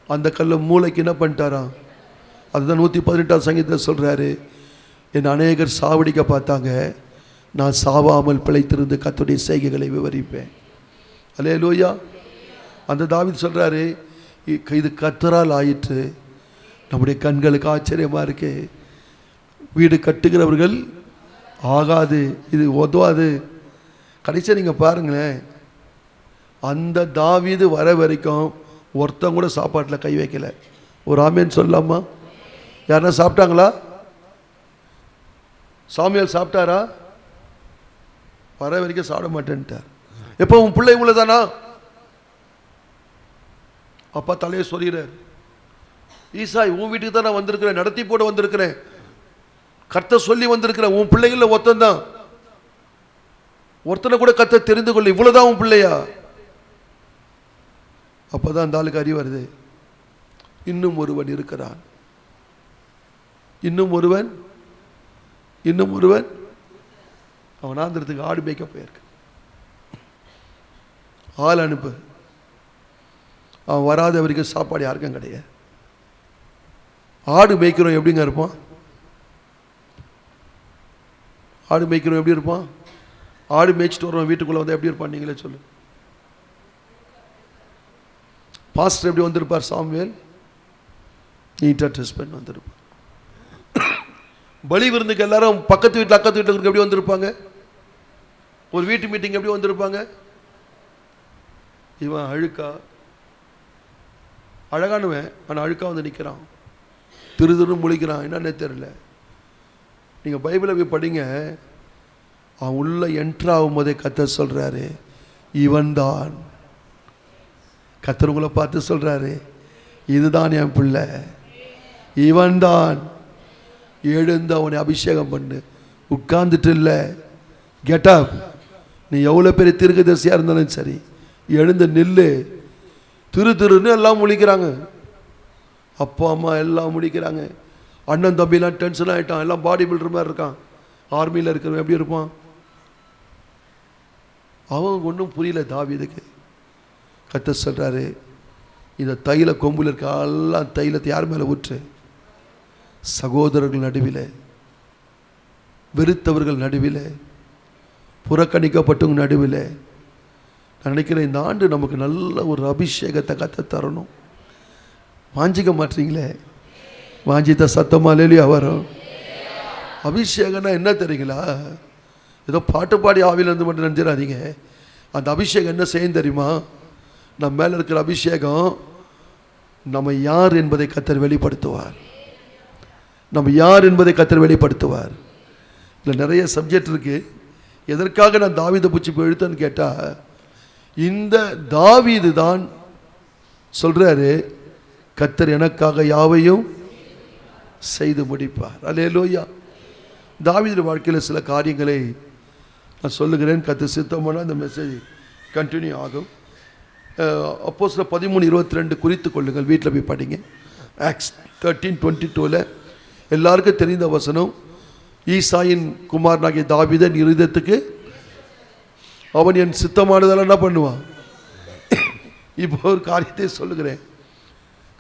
அந்த கல்லை மூளைக்கு என்ன பண்ணிட்டாராம்? அதுதான் 118ஆம் சங்கீதத்தில் சொல்கிறாரு, என் அநேகர் சாவடிக்க பார்த்தாங்க, நான் சாவாமல் பிழைத்திருந்து கர்த்தருடைய செய்கைகளை விவரிப்பேன். அல்லேலூயா. அந்த தாவீது சொல்கிறாரு, இது கர்த்தரால் ஆயிற்று, நம்முடைய கண்களுக்கு ஆச்சரியமாக இருக்கு. வீடு கட்டுகிறவர்கள் ஆகாது, இது உதவாது. கடைசியாக நீங்கள் பாருங்களேன், அந்த தாவீது வர வரைக்கும் ஒருத்தங்க கூட சாப்பாட்டில் கை வைக்கல. ஒரு ஆமேன்னு சொல்லலாமா? யாருன்னா சாப்பிட்டாங்களா? சாமியால் சாப்பிட்டாரா? வர வரைக்கும் சாப்பிட மாட்டேன்ட்டார். எப்போ உன் பிள்ளை உங்களை தானா? அப்பா தலையை சொல்லிடுறார், ஈசாய் உன் வீட்டுக்கு தான் நான் வந்திருக்கிறேன், நடத்தி போட வந்திருக்கிறேன், கர்த்தர் சொல்லி வந்திருக்கிறேன், உன் பிள்ளைகள ஒருத்தன் தான், ஒருத்தனை கூட கர்த்தர் தெரிந்து கொள்ள, இவ்வளவுதான் உன் பிள்ளையா? அப்பதான் அந்த ஆளுக்கு அறிவு வருது, இன்னும் ஒருவன் இருக்கிறான், இன்னும் ஒருவன் அவன் ஆந்திரத்துக்கு ஆடு மேய்க்க போயிருக்க. ஆள் அனுப்பு, அவன் வராத வரைக்கும் சாப்பாடு யாருக்கும் கிடையாது. ஆடு மேய்க்கிறோம் எப்படிங்க இருப்பான்? ஆடு மேய்க்கிறோம் எப்படி இருப்பான்? ஆடு மேய்ச்சிட்டு வருவான், வீட்டுக்குள்ளே வந்து எப்படி இருப்பான் நீங்களே சொல்லு. பாஸ்டர் எப்படி வந்திருப்பார்? சாமுவேல் நீட்டாக ட்ரெஸ் பண்ணி வந்திருப்பார். பலி விருந்துக்கு எல்லாரும் பக்கத்து வீட்டில் அக்கத்து வீட்டுக்கு எப்படி வந்திருப்பாங்க? ஒரு வீட்டு மீட்டிங் எப்படி வந்திருப்பாங்க? இவன் அழுக்கா, அழகானுவன் ஆனால் அழுக்கா வந்து நிற்கிறான், திரு முழிக்கிறான், என்னன்னே தெரியல. நீங்கள் பைபிளை போய் படிங்க, அவன் உள்ள என்ட்ரு ஆகும் போதே கர்த்தர் சொல்கிறாரு, இவன் தான். கர்த்தர் உங்களை பார்த்து சொல்கிறாரு, இதுதான் என் பிள்ளை, இவன் தான். எழுந்து அவனை அபிஷேகம் பண்ணு. உட்கார்ந்துட்டு இல்லை, கெட் அப். நீ எவ்வளோ பெரிய தீர்க்கதரிசியாக இருந்தாலும் சரி, எழுந்து நில்லு. திருன்னு எல்லாம் முழிக்கிறாங்க, அப்பா அம்மா எல்லாம் முடிக்கிறாங்க. அண்ணன் தம்பிலாம் டென்ஷன் ஆகிட்டான், எல்லாம் பாடி பில்டர் மாதிரி இருக்கான். ஆர்மியில் இருக்கிறவன் எப்படி இருப்பான்? அவன் ஒன்றும் புரியல தாவீதுக்கு. கர்த்தர் சொல்கிறாரு, இந்த தைல கொம்பில் இருக்க எல்லாம் தைலத்தை யார் மேலே ஊற்று? சகோதரர்கள் நடுவில், வெறுத்தவர்கள் நடுவில், புறக்கணிக்கப்பட்டவங்க நடுவில். நான் நினைக்கிறேன் இந்த ஆண்டு நமக்கு நல்ல ஒரு அபிஷேகத்தை கத்த தரணும். வாஞ்சிக்க மாட்டீங்களே? வாஞ்சித்த சத்தமா இல்லையா வரும்? அபிஷேகம்னா என்ன தெரியுங்களா? ஏதோ பாட்டு பாடி ஆவியிலிருந்து மட்டும் நினைச்சிடாதீங்க. அந்த அபிஷேகம் என்ன செய்யும் தெரியுமா? நம்ம மேலே இருக்கிற அபிஷேகம் நம்ம யார் என்பதை கர்த்தர் வெளிப்படுத்துவார். நம்ம யார் என்பதை கர்த்தர் வெளிப்படுத்துவார். இதில் நிறைய சப்ஜெக்ட் இருக்குது. எதற்காக நான் தாவீதை பிடிச்சி போய் எழுத்தேன்னு கேட்டால், இந்த தாவீது தான் சொல்கிறாரு, கர்த்தர் எனக்காக யாவையும் செய்து முடிப்பார். அல்லேலூயா. தாவீது வாழ்க்கையில் சில காரியங்களை நான் சொல்லுகிறேன். கர்த்தர் சித்தமான அந்த மெசேஜ் கண்டினியூ ஆகும். அப்போஸ்தலர் 13:22 குறித்து கொள்ளுங்கள், வீட்டில் போய் படிங்க. ஆக்ட்ஸ் 13:22 எல்லாருக்கும் தெரிந்த வசனம். ஈசாயின் குமாரனாகிய தாவீதன் இருதயத்துக்கு அவன் என் சித்தமானதெல்லாம் என்ன பண்ணுவான். இப்போ ஒரு காரியத்தை சொல்லுகிறேன்.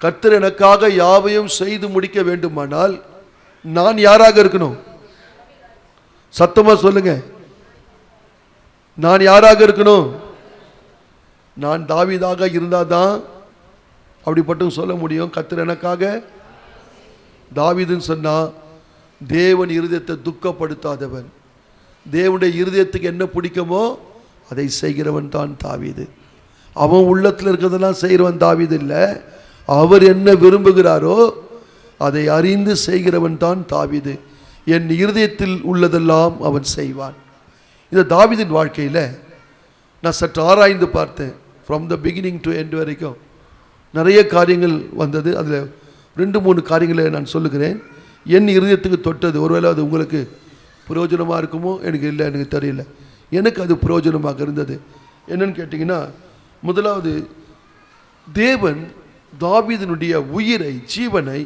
கர்த்தர் எனக்காக யாவையும் செய்து முடிக்க வேண்டுமானால் நான் யாராக இருக்கணும்? சத்தமா சொல்லுங்க. நான் யாராக இருக்கணும்? நான் தாவீதாக இருந்தால் தான் அப்படிப்பட்ட சொல்ல முடியும். கர்த்தர் எனக்காக தாவீதுன்னு சொன்னா, தேவன் இருதயத்தை துக்கப்படுத்தாதவன், தேவனுடைய இருதயத்துக்கு என்ன பிடிக்குமோ அதை செய்கிறவன் தான் தாவீது. அவன் உள்ளத்தில் இருக்கிறதெல்லாம் செய்கிறவன் தாவீது இல்லை. அவர் என்ன விரும்புகிறாரோ அதை அறிந்து செய்கிறவன் தான் தாவீது. என் இருதயத்தில் உள்ளதெல்லாம் அவன் செய்வான். இந்த தாவீதின் வாழ்க்கையில் நான் சற்று ஆராய்ந்து பார்த்தேன். From the beginning to end வரைக்கும் நிறைய காரியங்கள் வந்தது. அதில் 2-3 காரியங்களை நான் சொல்லுகிறேன். என் இருதயத்துக்கு தொட்டது. ஒருவேளை அது உங்களுக்கு பிரயோஜனமாக இருக்குமோ எனக்கு இல்லை, எனக்கு தெரியல. எனக்கு அது பிரயோஜனமாக இருந்தது. என்னன்னு கேட்டிங்கன்னா, முதலாவது, தேவன் தாவீதினுடைய உயிரை, ஜீவனை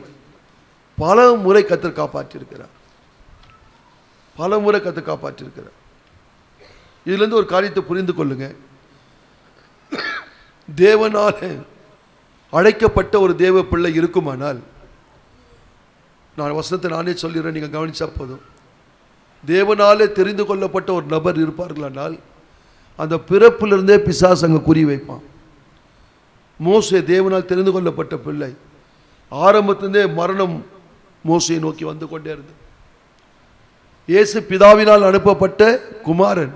பல முறை கர்த்தர் காப்பாற்றியிருக்கிறார். பல முறை கர்த்தர் காப்பாற்றியிருக்கிறார். இதுலேருந்து ஒரு காரியத்தை புரிந்து கொள்ளுங்க. தேவனால் அழைக்கப்பட்ட ஒரு தேவ பிள்ளை இருக்குமானால், நான் வசனத்தை நானே சொல்லிடுறேன், நீங்கள் கவனிச்சா போதும். தேவனாலே தெரிந்து கொள்ளப்பட்ட ஒரு நபர் இருப்பார்களானால் அந்த பிறப்பிலிருந்தே பிசாசு அங்கே குறி வைப்பான். மோசே தேவனால் தெரிந்து கொள்ளப்பட்ட பிள்ளை. ஆரம்பத்திலிருந்தே மரணம் மோசையை நோக்கி வந்து கொண்டே இருந்தது. இயேசு பிதாவினால் அனுப்பப்பட்ட குமாரன்.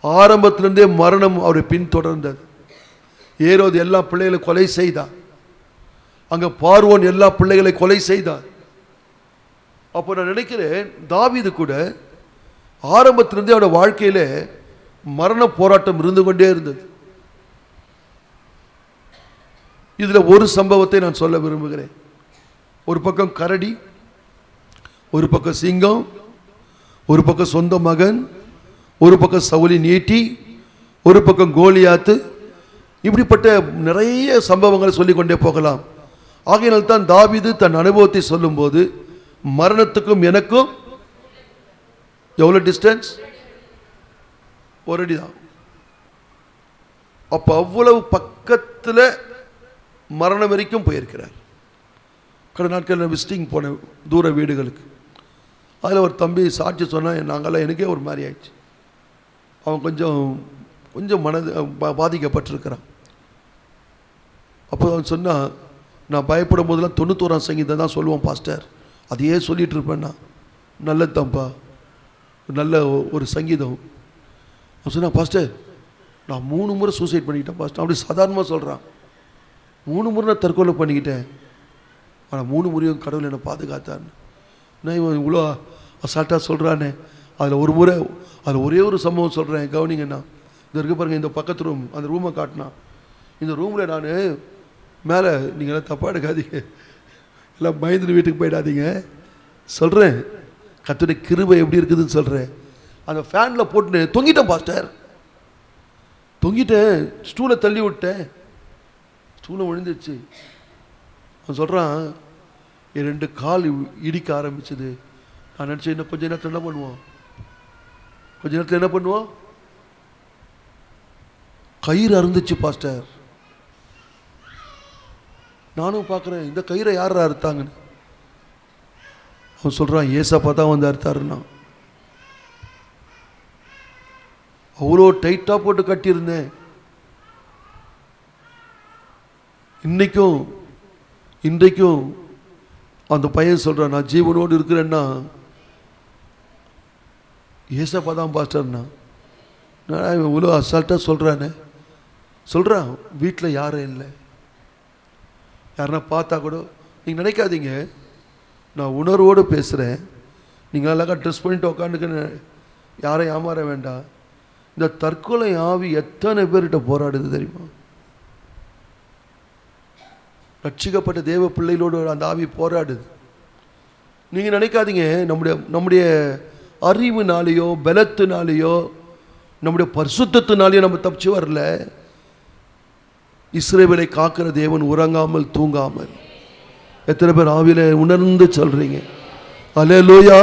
ஆரம்பத்திலிருந்தே மரணம் அவரை பின்தொடர்ந்தது. ஏரோது எல்லா பிள்ளைகளை கொலை செய்தார். அங்கே பார்வோன் எல்லா பிள்ளைகளை கொலை செய்தார். அப்போ நான் நினைக்கிறேன், தாவீது கூட ஆரம்பத்திலிருந்தே அவருடைய வாழ்க்கையில் மரண போராட்டம் இருந்து கொண்டே இருந்தது. இதில் ஒரு சம்பவத்தை நான் சொல்ல விரும்புகிறேன். ஒரு பக்கம் கரடி, ஒரு பக்கம் சிங்கம், ஒரு பக்கம் சொந்த மகன், ஒரு பக்கம் சவுலின் ஈட்டி, ஒரு பக்கம் கோலியாத்து. இப்படிப்பட்ட நிறைய சம்பவங்களை சொல்லிக்கொண்டே போகலாம். ஆகையினால் தான் தாவீது தன் அனுபவத்தை சொல்லும்போது, மரணத்துக்கும் எனக்கும் எவ்வளோ டிஸ்டன்ஸ்? ஒரு அடி தான். அப்போ அவ்வளவு பக்கத்தில் மரணம் வரைக்கும் போயிருக்கிறார். கடந்த நாட்களில் விசிட்டிங் போனேன் தூர வீடுகளுக்கு. அதில் ஒரு தம்பி சாட்சி சொன்னால், நாங்கள்லாம் எனக்கே ஒரு மாதிரி ஆயிடுச்சு. அவன் கொஞ்சம் மனது பாதிக்கப்பட்டிருக்கிறான். அப்போ அவன் சொன்னால், நான் பயப்படும் போதெல்லாம் 91ஆம் சங்கீதம் தான் சொல்லுவோம் பாஸ்டர், அதையே சொல்லிகிட்டு இருப்பேன்னா. நல்லது தான்ப்பா, நல்ல ஒரு சங்கீதம். அவன் சொன்னா, பாஸ்டர் நான் 3 முறை சூசைட் பண்ணிக்கிட்டேன் பாஸ்டர். அப்படி சாதாரணமாக சொல்கிறான். 3 முறை நான் தற்கொலை பண்ணிக்கிட்டேன், ஆனால் 3 முறையும் கடவுள் என்னை பாதுகாத்தான்னு. நான் இவன் இவ்வளோ அசால்ட்டாக சொல்கிறானே. அதில் ஒரு முறை, அதில் ஒரே ஒரு சம்பவம் சொல்கிறேன், கவனிங்கண்ணா. இது இருக்க பாருங்கள், இந்த பக்கத்து ரூம், அந்த ரூமை காட்டினான். இந்த ரூமில் நான் மேலே, நீங்களாம் தப்பாக எடுக்காதீங்க, எல்லாம் பயந்துட்டு வீட்டுக்கு போயிடாதீங்க, சொல்கிறேன். கர்த்தருடைய கிருபை எப்படி இருக்குதுன்னு சொல்கிறேன். அந்த ஃபேனில் போட்டு தொங்கிட்டேன் பாஸ்டர், தொங்கிட்டேன். ஸ்டூலை தள்ளி விட்டேன், ஸ்டூலை விழுந்துச்சு. அவன் சொல்கிறான், என் 2 கால் இடிக்க ஆரம்பிச்சது. நான் நினச்சேன், இன்னும் கொஞ்ச நேரத்தில் என்ன பண்ணுவோம், கொஞ்ச நேரத்தில் என்ன பண்ணுவோம், கயிறு அறுந்துச்சு பாஸ்டர். நானும் பார்க்குறேன், இந்த கயிறை யாரா அறுத்தாங்கன்னு. அவன் சொல்கிறான், ஏசப்பா தான் வந்து அறுத்தாருன்னா. அவ்வளோ டைட்டாக போட்டு கட்டியிருந்தேன். இன்றைக்கும் அந்த பையன் சொல்கிறான், நான் ஜீவனோடு இருக்கிறேன்னா ஏசப்பா தான் பாஸ்டர்னா, நான் இவன் இவ்வளோ அசால்ட்டாக சொல்கிறானே. சொல்கிறான் வீட்டில் யாரும் இல்லை. யாருன்னா பார்த்தா கூட நீங்கள் நினைக்காதீங்க, நான் உணர்வோடு பேசுகிறேன். நீங்கள் அழகாக ட்ரெஸ் பண்ணிட்டு உட்காந்துக்கு யாரையும் ஏமாற வேண்டாம். இந்த தற்கொலை ஆவி எத்தனை பேர்கிட்ட போராடுது தெரியுமா? ரட்சிக்கப்பட்ட தேவ பிள்ளைகளோடு அந்த ஆவி போராடுது. நீங்கள் நினைக்காதீங்க நம்முடைய அறிவுனாலேயோ பலத்தினாலேயோ நம்முடைய பரிசுத்தத்தினாலேயோ நம்ம தப்பிச்சு வரல. இஸ்ரவேலை காக்கிற தேவன் உறங்காமல் தூங்காமல். எத்தனை பேர் ஆவியில உணர்ந்து சொல்றீங்க அல்லேலூயா?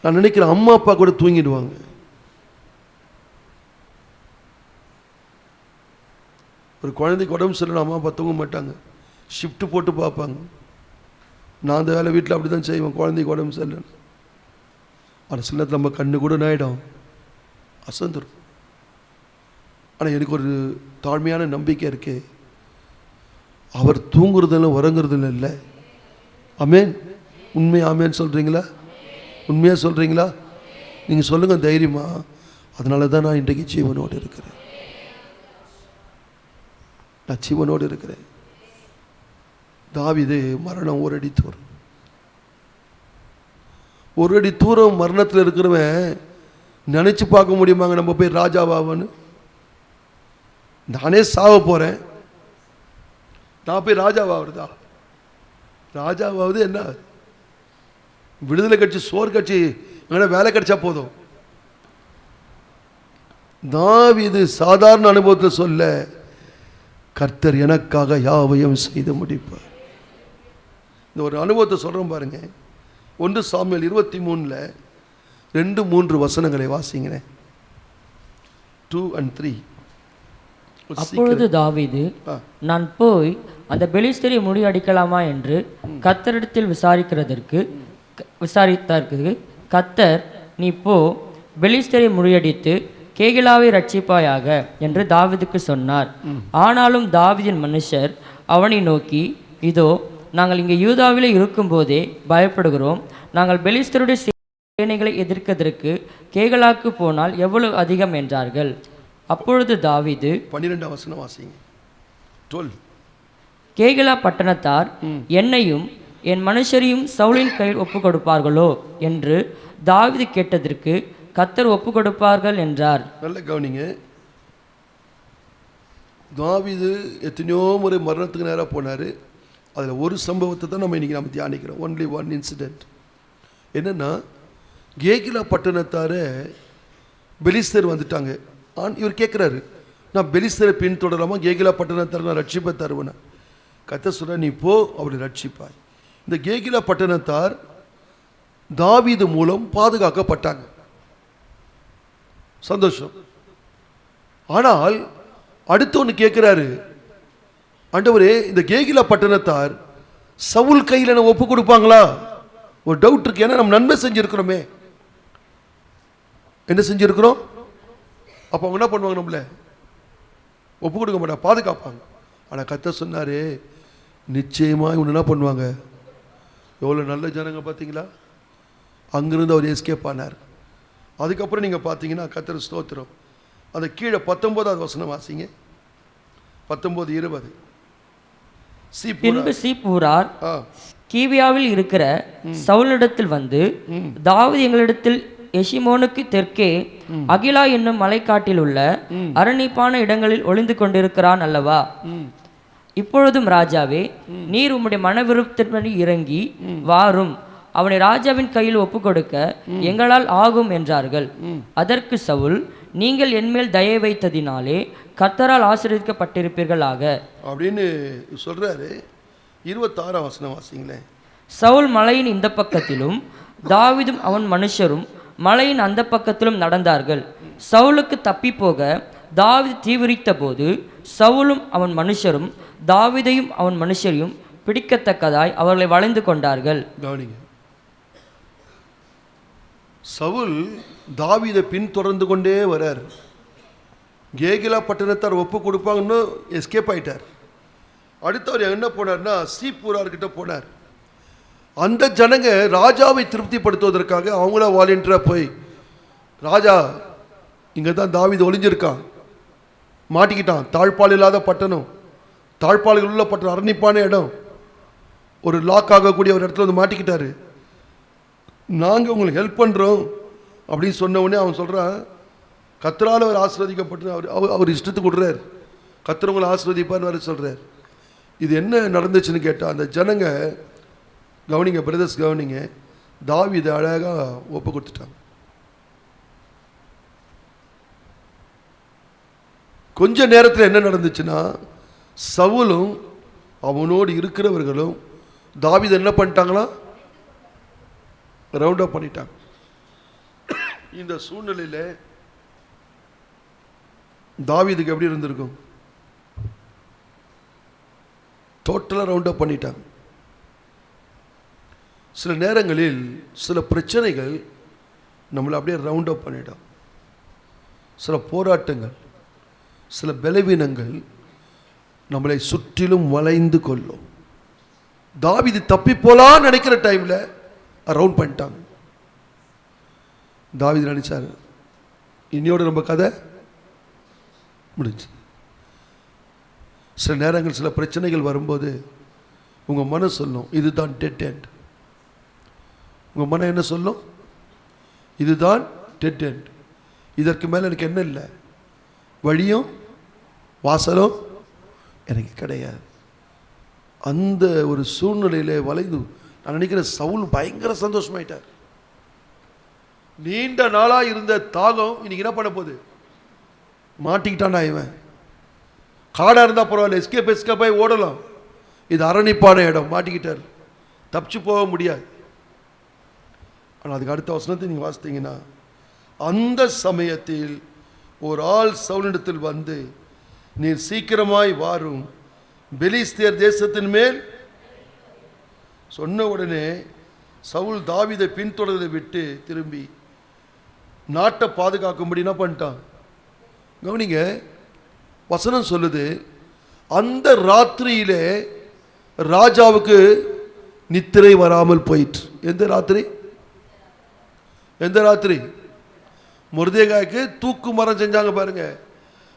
நான் நினைக்கிறேன் அம்மா அப்பா கூட தூங்கிடுவாங்க. ஒரு குழந்தைக்கு உடம்பு சரியில்லை, அம்மா அப்பா தூங்க மாட்டாங்க, ஷிஃப்ட் போட்டு பார்ப்பாங்க. நான் அந்த வேலை வீட்டில் அப்படி தான் செய்வேன். குழந்தைக்கு உடம்பு சரியில்லை, ஆனால் சில நேரத்தில் நம்ம கண்ணு கூட நாயிடும், அசந்துடும். ஆனால் எனக்கு ஒரு தாழ்மையான நம்பிக்கை இருக்கு, அவர் தூங்குறதில்ல உறங்குறதில்ல இல்லை. ஆமேன். உண்மையா ஆமேன்னு சொல்கிறீங்களா? உண்மையாக சொல்கிறீங்களா? நீங்கள் சொல்லுங்கள் தைரியமா. அதனால தான் நான் இன்றைக்கு ஜீவனோடு இருக்கிறேன். நான் ஜீவனோடு இருக்கிறேன். தாவீது மரணம் ஒரு அடி தூரம், ஒரு அடி தூரம் மரணத்தில் இருக்கிறவன் நினச்சி பார்க்க முடியுமாங்க நம்ம போய் ராஜாவாவன்னு? நானே சாவ போகிறேன், நான் போய் ராஜாவாகிறதா? ராஜாவாவது என்ன? விடுதலை கட்சி, சோறு கட்சி, எங்கன்னா வேலை கிடைச்சா போதும். தாவீது சாதாரண அனுபவத்தில் சொல்ல, கர்த்தர் எனக்காக யாவையும் செய்து முடிப்பார். இந்த ஒரு அனுபவத்தை சொல்கிறோம் பாருங்க. 1 சாமுவேல் 23 2-3 வசனங்களை வாசிங்களேன். 2 and 3. அப்பொழுது தாவீது, நான் போய் அந்த பெலிஸ்தரை முறியடிக்கலாமா என்று கர்த்தரிடத்தில் விசாரித்தார்க்கு கர்த்தர், நீ போ, பெலிஸ்தரை முறியடித்து கேகிலாவை ரட்சிப்பாயாக என்று தாவீதுக்கு சொன்னார். ஆனாலும் தாவீதின் மனுஷர் அவனை நோக்கி, இதோ நாங்கள் இங்கே யூதாவிலே இருக்கும்போதே பயப்படுகிறோம். நாங்கள் பெலிஸ்தருடைய சேனைகளை எதிர்க்கிறதற்கு கேகலாக்கு போனால் எவ்வளவு அதிகம் என்றார்கள். அப்பொழுது தாவீது 12 வசனம் வாசிங்க. 12. கேகிலா பட்டணத்தார் என்னையும் என் மனுஷரையும் சவுலின் கையில் ஒப்பு கொடுப்பார்களோ என்று தாவீது கேட்டதற்கு கர்த்தர் ஒப்பு கொடுப்பார்கள் என்றார். நல்ல கவனிங்க. தாவீது எத்தனையோ முறை மரணத்துக்கு நேராக போனார். அதில் ஒரு சம்பவத்தை தான் நம்ம இன்றைக்கி நம்ம தியானிக்கிறோம். Only one incident. என்னென்னா, கேகிலா பட்டணத்தார பெலிஸ்தர் வந்துட்டாங்க. இவர் கேட்குறாரு, நான் பெலிஸ்தரை பின்தொடராமா, கேகிலா பட்டணத்தார் நான் ரட்சிப்பை தருவேன். கர்த்தர் சொல்ற, நீ போ, அவரை ரட்சிப்பாய். இந்த கேகிலா பட்டணத்தார் தாவீது மூலம் பாதுகாக்கப்பட்டாங்க. சந்தோஷம். ஆனால் அடுத்து ஒன்று கேட்குறாரு, ஆண்டவரே, இந்த கேகிலா பட்டணத்தார் சவுல் கையில் என்ன ஒப்பு கொடுப்பாங்களா? ஒரு டவுட் இருக்கு. ஏன்னா நம்ம நன்மை செஞ்சிருக்கிறோமே. என்ன செஞ்சிருக்கிறோம்? அப்போ அவங்க என்ன பண்ணுவாங்க? நம்மள ஒப்பு கொடுக்க மாட்டாங்க, பாதுகாப்பாங்க. ஆனால் கர்த்தர் சொன்னாரு, நிச்சயமாக இவங்க என்ன பண்ணுவாங்க? எவ்வளோ நல்ல ஜனங்க பார்த்தீங்களா? அங்கிருந்து அவர் எஸ்கேப் ஆனார். அதுக்கப்புறம் நீங்கள் பார்த்தீங்கன்னா கர்த்தர் ஸ்தோத்திரம். அந்த கீழே 19வது வசனம் வாசிங்க. 19-20. பின்பு சீப்பூரார் கீவியாவில் இருக்கிற சவுலிடத்தில் வந்து, தாவீது எங்களிடத்தில் எஷிமோனுக்கு தெற்கே அகிலா என்னும் மலைக்காட்டில் உள்ள அரணிப்பான இடங்களில் ஒளிந்து கொண்டிருக்கிறான் அல்லவா? இப்பொழுதும் ராஜாவே, நீர் உம்முடைய மன விருப்பத்தின்படி இறங்கி வாரும், அவனை ராஜாவின் கையில் ஒப்பு கொடுக்க எங்களால் ஆகும் என்றார்கள். அதற்கு சவுல், நீங்கள் என்மேல் தயை வைத்ததினாலே கர்த்தரால் ஆசீர்வதிக்கப்பட்டிருப்பீர்களாக அப்படின்னு சொல்றாரு. 26 வசனம் வாசிங்களேன். சவுல் மலையின் இந்த பக்கத்திலும் தாவீதும் அவன் மனுஷரும் மலையின் அந்த பக்கத்திலும் நடந்தார்கள். சவுலுக்கு தப்பி போக தாவீது தீவிரித்த போது சவுலும் அவன் மனுஷரும் தாவீதையும் அவன் மனுஷரையும் பிடிக்கத்தக்கதாய் அவர்களை வளைந்து கொண்டார்கள். கவனிங்க, சவுல் தாவீதை பின்தொடர்ந்து கொண்டே வரார். கேகிலா பட்டணத்தார் ஒப்பு கொடுப்பாங்கன்னு எஸ்கேப் ஆயிட்டார். அடுத்தவர் என்ன போனார்னா, சீப்பூரார்கிட்ட போனார். அந்த ஜனங்க ராஜாவை திருப்திப்படுத்துவதற்காக அவங்கள வாலண்டியராக போய் ராஜா இங்கே தான் தாவீது ஒளிஞ்சிருக்கான், மாட்டிக்கிட்டான். தாழ்பால் இல்லாத பட்டணம், தாழ்பால்கள் உள்ள பட்டணம், அரணிப்பான இடம், ஒரு லாக் ஆகக்கூடிய ஒரு இடத்துல வந்து மாட்டிக்கிட்டாரு. நாங்கள் உங்களுக்கு ஹெல்ப் பண்ணுறோம் அப்படின்னு சொன்ன உடனே அவன் சொல்கிறான், கர்த்தரால் அவர் ஆசீர்வதிக்கப்பட்டு அவர் இஷ்டத்துக்கு விடுறார், கர்த்தர் உங்களை ஆசீர்வதிப்பார்னு வர சொல்கிறார். இது என்ன நடந்துச்சுன்னு கேட்டால், அந்த ஜனங்க கவனிங்க, பிரதர்ஸ் கவனிங்க, தாவீதை அழகாக ஒப்பு கொடுத்துட்டாங்க. கொஞ்ச நேரத்தில் என்ன நடந்துச்சுன்னா, சவுலும் அவனோடு இருக்கிறவர்களும் தாவீதை என்ன பண்ணிட்டாங்களா, ரவுண்ட் அப் பண்ணிட்டாங்க. இந்த சூழ்நிலையில் தாவீதுக்கு எப்படி இருந்திருக்கும்? டோட்டலாக ரவுண்ட் அப் பண்ணிட்டாங்க. சில நேரங்களில் சில பிரச்சனைகள் நம்மளை அப்படியே ரவுண்ட் அப் பண்ணிடும். சில போராட்டங்கள், சில பலவீனங்கள் நம்மளை சுற்றிலும் வளைந்து கொள்ளும். தாவீது தப்பி போலான்னு நினைக்கிற டைமில் ரவுண்ட் பண்ணிட்டாங்க. தாவீது நினைச்சாரு, இன்னையோட நம்ம கதை முடிஞ்சு. சில நேரங்கள் சில பிரச்சனைகள் வரும்போது உங்கள் மனம் சொல்லும், இதுதான் டெட் எண்ட். உங்கள் மனம் என்ன சொல்லும்? இதுதான் டெட் எண்ட், இதற்கு மேலே எனக்கு என்ன இல்லை, வழியும் வாசலும் எனக்கு கிடையாது. அந்த ஒரு சூழ்நிலையில் வளைந்து நான் நினைக்கிறேன் சவுல் பயங்கர சந்தோஷமாயிட்டார். நீண்ட நாளாக இருந்த தாகம் இன்னைக்கு என்ன பண்ண போகுது? மாட்டிக்கிட்டானா இவன். காடாக இருந்தால் பரவாயில்ல, எஸ்கேப்பாக ஓடலாம். இது அரணிப்பான இடம், மாட்டிக்கிட்டார், தப்பிச்சு போக முடியாது. ஆனால் அதுக்கு அடுத்த வசனத்தை நீங்கள் வாசித்தீங்கன்னா, அந்த சமயத்தில் ஒரு ஆள் சவுலிடத்தில் வந்து, நீர் சீக்கிரமாய் வாரும், பெலிஸ்தியர் தேசத்தின் மேல் சொன்ன உடனே சவுல் தாவீதை பின்தொடர்வதை விட்டு திரும்பி நாட்டை பாதுகாக்கும்படி என்ன பண்ணிட்டான்? கவனிங்க, வசனம் சொல்லுது, அந்த ராத்திரியிலே ராஜாவுக்கு நித்திரை வராமல் போயிற்று. எந்த ராத்திரி? எந்த ராத்திரி? மொர்தெகாய்க்கு தூக்கு மரம் செஞ்சாங்க பாருங்க,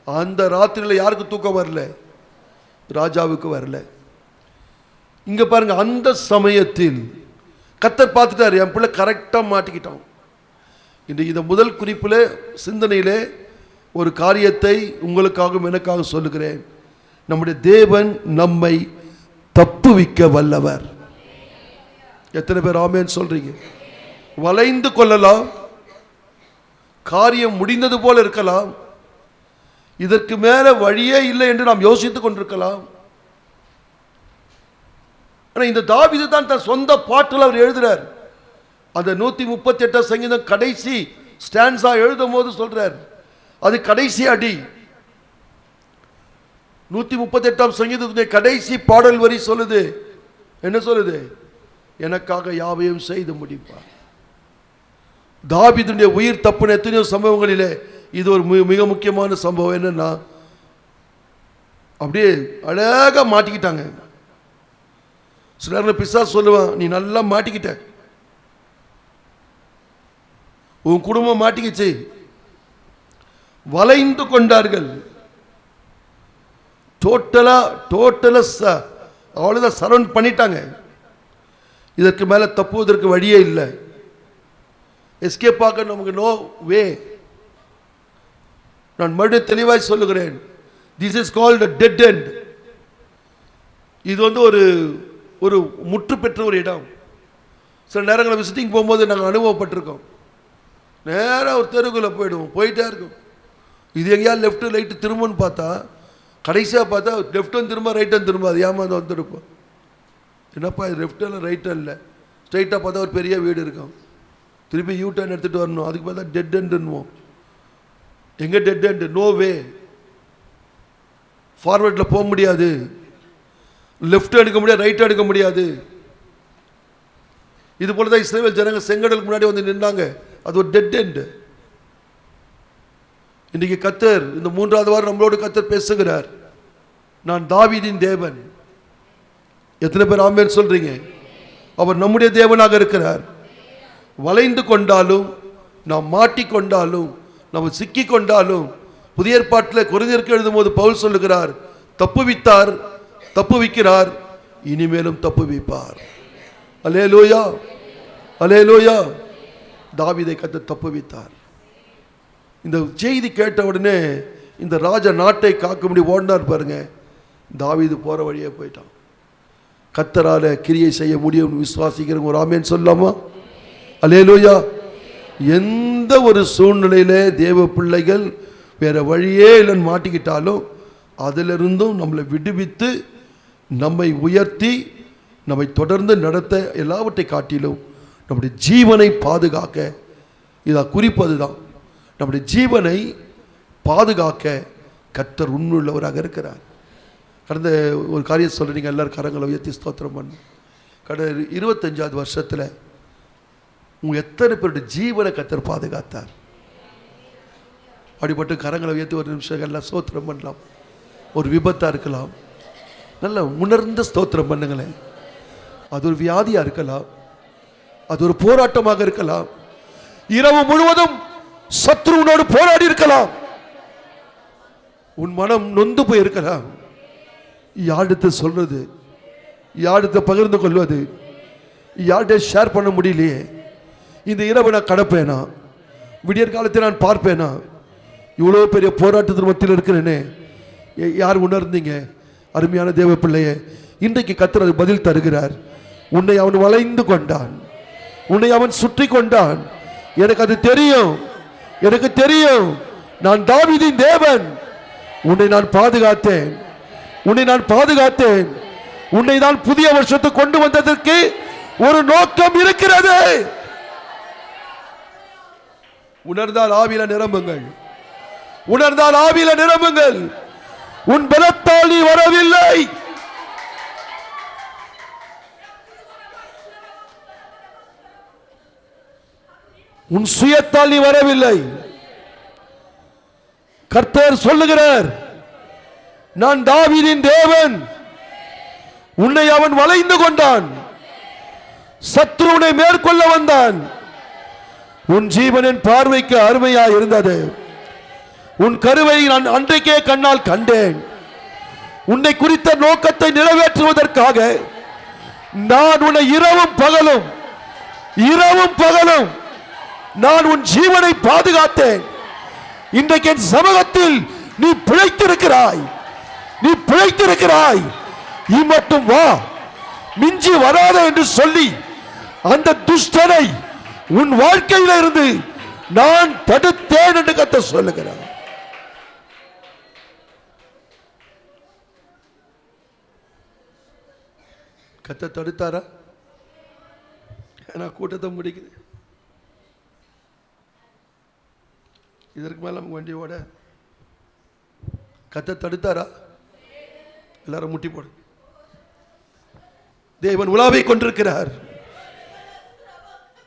அந்த ராத்திரியில் யாருக்கு தூக்கம் வரல? ராஜாவுக்கு வரல. இங்க பாருங்க, அந்த சமயத்தில் கர்த்தர் பார்த்துட்டார், என் பிள்ளை கரெக்டாக மாட்டிக்கிட்டான். இன்றைக்கு இந்த முதல் குறிப்பில் சிந்தனையிலே ஒரு காரியத்தை உங்களுக்காகவும் எனக்காக சொல்லுகிறேன். நம்முடைய தேவன் நம்மை தப்புவிக்க வல்லவர். எத்தனை பேர் ஆமென் சொல்றீங்க? வளைந்து கொள்ளலாம், காரியம் முடிந்தது போல இருக்கலாம், இதற்கு மேல வழியே இல்லை என்று நாம் யோசித்துக் கொண்டிருக்கலாம். ஆனால் இந்த தாவீது தான் தன் சொந்த பாட்டில் அவர் எழுதுறார். அந்த 138 சங்கீதம் கடைசி ஸ்டான்ஸா எழுதும் போது சொல்றார், அது கடைசி அடி. 138 சங்கீதத்துடைய கடைசி பாடல் வரி சொல்லுது, என்ன சொல்லுது? எனக்காக யாவையும் செய்து முடிப்பார். தாவீதுடைய உயிர் தப்புன எத்தனையோ சம்பவங்களிலே இது ஒரு மிக முக்கியமான சம்பவம். என்னன்னா, அப்படியே அழகா மாட்டிக்கிட்டாங்க. சில நேரம் பிசாசு சொல்லுவான், நீ நல்லா மாட்டிக்கிட்ட, உன் குடும்பம் மாட்டிக்கிச்சு, வளைந்து கொண்டார்கள். டோட்டலா அவ்வளவுதான், சரவுண்ட் பண்ணிட்டாங்க. இதற்கு மேல தப்புவதற்கு வழியே இல்லை, எஸ்கேப் ஆக நமக்கு நோ வே. நான் மறுபடியும் தெளிவாய் சொல்லுகிறேன், this is called dead end. இது வந்து ஒரு முற்று பெற்ற ஒரு இடம். சில நேரங்களில் விசிட்டிங் போகும்போது நாங்கள் அனுபவப்பட்டிருக்கோம். நேராக ஒரு தெருக்குள்ளே போயிடுவோம், போயிட்டே இருக்கும். இது எங்கேயாவது லெஃப்ட்டு ரைட்டு திரும்பன்னு பார்த்தா, கடைசியாக பார்த்தா லெஃப்ட்டும் திரும்ப ரைட்டும் திரும்ப, அது ஏமாந்து வந்துருப்போம். என்னப்பா இது லெஃப்ட்டில் ரைட்டும் இல்லை, ஸ்ட்ரைட்டாக பார்த்தா ஒரு பெரிய வீடு இருக்கும், திருப்பி யூ டர்ன் எடுத்துகிட்டு வரணும், அதுக்கு பார்த்தா டெட் எண்டுன்னுவோம். எங்கே டெட் எண்டு? நோ வே, ஃபார்வர்டில் போக முடியாது, லெஃப்ட் எடுக்க முடியாது, ரைட் எடுக்க முடியாது. இது போல தான் இஸ்ரவேல் ஜனங்க செங்கடலுக்கு முன்னாடி வந்து நின்றாங்க, அது ஒரு டெட் எண்டு. இன்னைக்கு கர்த்தர் இந்த 3வது வாரம் நம்மளோடு கர்த்தர் பேசுகிறார், நான் தாவீதின் தேவன். எத்தனை பேர் ஆமென் சொல்றீங்க? அவர் நம்முடைய தேவனாக இருக்கிறார். வளைந்து கொண்டாலும் நாம் மாட்டிக்கொண்டாலும், நம்ம சிக்கிக்கொண்டாலும், புதிய ஏற்பாட்டில் கொரிந்தியருக்கு எழுதும் போது பவுல் சொல்லுகிறார், தப்புவித்தார், தப்புவிக்கிறார், இனிமேலும் தப்புவிப்பார். அல்லேலூயா, அல்லேலூயா. தாவீதை கர்த்தர் தப்புவித்தார். இந்த செய்தி கேட்ட உடனே இந்த ராஜா நாட்டை காக்கும்படி ஓடினார் பாருங்க. தாவீது போற வழியே போயிட்டான். கர்த்தரால கிரியை செய்ய முடியும் விசுவாசிக்கிறவங்க ஒரு ஆமென் சொல்லாமா? அல்லேலூயா. எந்த ஒரு சூழ்நிலையில தேவ பிள்ளைகள் வேற வழியே இல்லைன்னு மாட்டிக்கிட்டாலும் அதிலிருந்தும் நம்மளை விடுவித்து நம்மை உயர்த்தி நம்மை தொடர்ந்து நடத்த எல்லாவற்றை காட்டிலும் நம்முடைய ஜீவனை பாதுகாக்க, இதை குறிப்பது தான், நம்முடைய ஜீவனை பாதுகாக்க கர்த்தர் உண்மையுள்ளவராக இருக்கிறார். கடந்த ஒரு காரியம் சொல்கிறீங்க, எல்லாரும் கரங்களை உயர்த்தி ஸ்தோத்திரம் பண்ணு. கடந்த 25வது வருஷத்தில் உங்கள் எத்தனை பேருடைய ஜீவனை கர்த்தர் பாதுகாத்தார்? அப்படிப்பட்ட கரங்களை உயர்த்தி ஒரு நிமிஷம் எல்லாம் ஸ்தோத்திரம் பண்ணலாம். ஒரு விபத்தாக இருக்கலாம், நல்ல உணர்ந்த ஸ்தோத்திரம் பண்ணுங்களேன். அது ஒரு வியாதியாக இருக்கலாம், அது ஒரு போராட்டமாக இருக்கலாம், இரவு முழுவதும் சத்ருவோடு போராடி இருக்கலாம், உன் மனம் நொந்து போய் இருக்கலாம். யார்கிட்ட சொல்றது, யார்கிட்ட பகிர்ந்து கொள்வது, யார்கிட்ட ஷேர் பண்ண முடியலையே. இந்த இரவு நான் கடப்பேனா, விடியற் காலத்தை நான் பார்ப்பேனா, இவ்வளோ பெரிய போராட்டத்தின் மத்தியில் இருக்கிறேனே. யார் உணர்ந்தீங்க? அருமையான தேவ பிள்ளையே, இன்றைக்கு கர்த்தர் பதில் தருகிறார். உன்னை அவன் வளைந்து கொண்டான், உன்னை அவன் சுற்றி கொண்டான். எனக்கு அது தெரியும், எனக்கு தெரியும். நான் தாவீதின் தேவன், உன்னை நான் பாதுகாத்தேன், உன்னை நான் பாதுகாத்தேன். உன்னை நான் புதிய வருஷத்துக்கு கொண்டு வந்ததற்கு ஒரு நோக்கம் இருக்கிறது. உணர்ந்தால் ஆவியில நிரம்புங்கள், உணர்ந்தால் ஆவியில நிரம்புங்கள். உன் பலத்தால் நீ வரவில்லை, உன் சுயத்தால் நீ வரவில்லை. கர்த்தர் சொல்லுகிறார், நான் தாவீதின் தேவன், உன்னை அவன் வளைந்து கொண்டான், சத்ருனை மேற்கொள்ள வந்தான். உன் ஜீவனின் பார்வைக்கு அருமையா இருந்தது, உன் கருவை நான் அன்றைக்கே கண்ணால் கண்டேன். உன்னை குறித்த நோக்கத்தை நிறைவேற்றுவதற்காக நான் உன்னை இரவும் பகலும் நான் உன் ஜீவனை பாதுகாத்தேன். இன்றைக்கு என் சமூகத்தில் நீ பிழைத்திருக்கிறாய், நீ பிழைத்திருக்கிறாய். மட்டும் வா, மிஞ்சி வராத என்று சொல்லி அந்த துஷ்டனை உன் வாழ்க்கையில இருந்து நான் தடுத்தேன் என்று கர்த்தர் சொல்லுகிறார். கர்த்தர் தடுத்தாரா? நான் கூட்டத்தை முடிக்கிறேன். இதற்கு மேல நம்ம வண்டியோட கர்த்தர் தடுத்தாரா? எல்லாரும் முட்டி போடு. தேவன் உலாவை கொண்டிருக்கிறார்.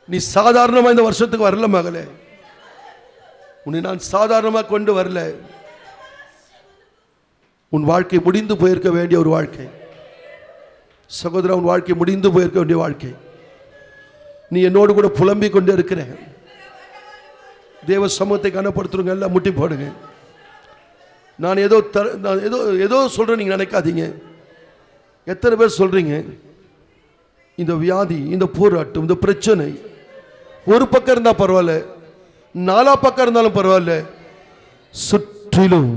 நீ சாதாரணமா இந்த வருஷத்துக்கு வரல மகளே, உன்னை நான் சாதாரணமா கொண்டு வரல. உன் வாழ்க்கை முடிந்து போயிருக்க வேண்டிய ஒரு வாழ்க்கை சகோதரா, உன் வாழ்க்கை முடிந்து போயிருக்க வேண்டிய வாழ்க்கை. நீ என்னோடு கூட புலம்பிக் கொண்டே இருக்கிற. தேவ சமூகத்தை கனப்படுத்துறவங்க எல்லாம் முட்டி போடுங்க. நான் ஏதோ சொல்றேன் நீங்க நினைக்காதீங்க. எத்தனை பேர் சொல்றீங்க இந்த வியாதி, இந்த போராட்டம், இந்த பிரச்சனை ஒரு பக்கம் இருந்தா பரவாயில்ல, நாலா பக்கம் இருந்தாலும் பரவாயில்ல, சுற்றிலும்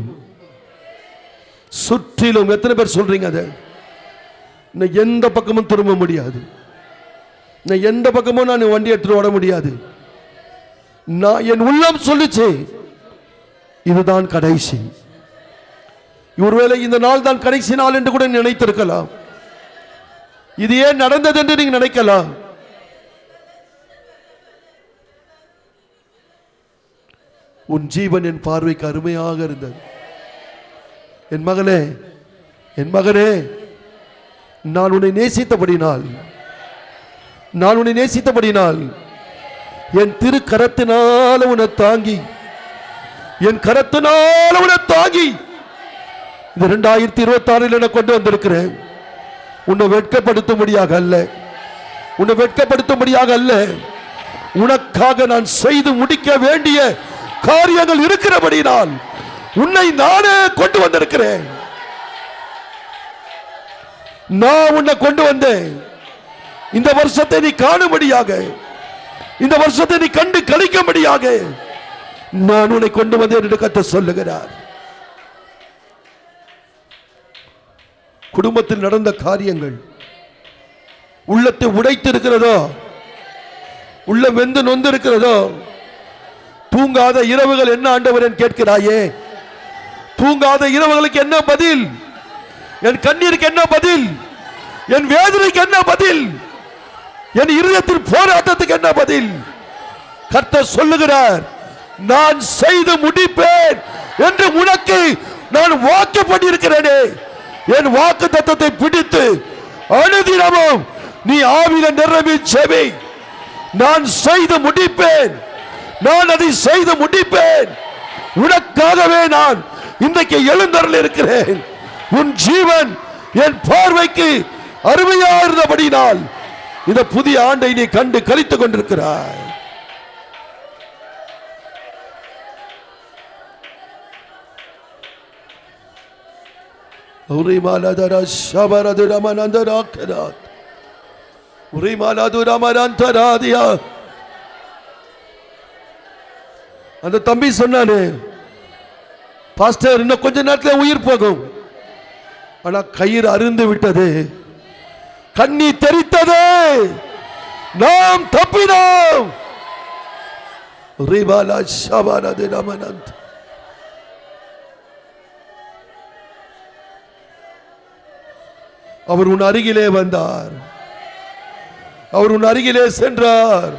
சுற்றிலும் எத்தனை பேர் சொல்றீங்க? அதை நான் எந்த பக்கமும் திரும்ப முடியாது, நான் எந்த பக்கமும் நான் வண்டி எடுத்துட்டு ஓட முடியாது. நான் என் உள்ளம் சொல்லிச்சு இதுதான் கடைசி. ஒருவேளை இந்த நாள் தான் கடைசி நாள் என்று கூட நினைத்திருக்கலாம். இது ஏன் நடந்தது என்று நீங்க நினைக்கலாம். உன் ஜீவன் என் பார்வைக்கு அருமையாக இருந்தது. என் மகனே, என் மகனே, நான் உன்னை நேசித்தபடினால் என் திரு கரத்தினால உன்னை தாங்கி, என் கரத்தினால உன்னை தாங்கி இந்த 2026 என கொண்டு வந்திருக்கிறேன். உன்னை வெட்கப்படுத்தும்படியாக அல்ல, உன்னை வெட்கப்படுத்தும்படியாக அல்ல, உனக்காக நான் செய்து முடிக்க வேண்டிய காரியங்கள் இருக்கிறபடினால் உன்னை நானே கொண்டு வந்திருக்கிறேன். நான் உன்னை கொண்டு வந்தேன். இந்த வருஷத்தை நீ காணும்படியாக, இந்த வருஷத்தை நீ கண்டு கழிக்கும்படியாக நான் உன்னை கொண்டு வந்தேன் என்று கர்த்தர் சொல்லுகிறார். குடும்பத்தில் நடந்த காரியங்கள் உள்ளத்தை உடைத்து இருக்கிறதோ, உள்ள வெந்து நொந்து இருக்கிறதோ, தூங்காத இரவுகள் என்ன ஆண்டவர் என்று கேட்கிறாயே, தூங்காத இரவுகளுக்கு என்ன பதில்? என் கண்ணீருக்கு என்ன பதில்? என் வேதனைக்கு என்ன பதில்? என் இருதயத்தின் போராட்டத்துக்கு என்ன பதில்? கர்த்தர் சொல்லுகிறார், நான் செய்து முடிப்பேன் என்று உனக்கு நான் வாக்கு பண்ணியிருக்கிறேனே. என் வாக்கு தத்தத்தை பிடித்து அனுதினமும் நீ ஆவியில நிரம்பி செவி. நான் செய்து முடிப்பேன், நான் அதை செய்து முடிப்பேன். உனக்காகவே நான் இன்றைக்கு எழுந்தருள் இருக்கிறேன். உன் ஜீவன் என் பார்வைக்கு அருமையா இருந்தபடினால் இந்த புதிய ஆண்டை நீ கண்டு கழித்துக் கொண்டிருக்கிறாய். அந்த தம்பி சொன்னானே, பாஸ்டர் இன்னும் கொஞ்ச நேரத்தில் உயிர் போகும், ஆனா கயிறு அருந்து விட்டது, கண்ணி தெரித்தது, நாம் தப்பினோம். அவர் உன் அருகிலே வந்தார், அவர் உன் அருகிலே சென்றார்,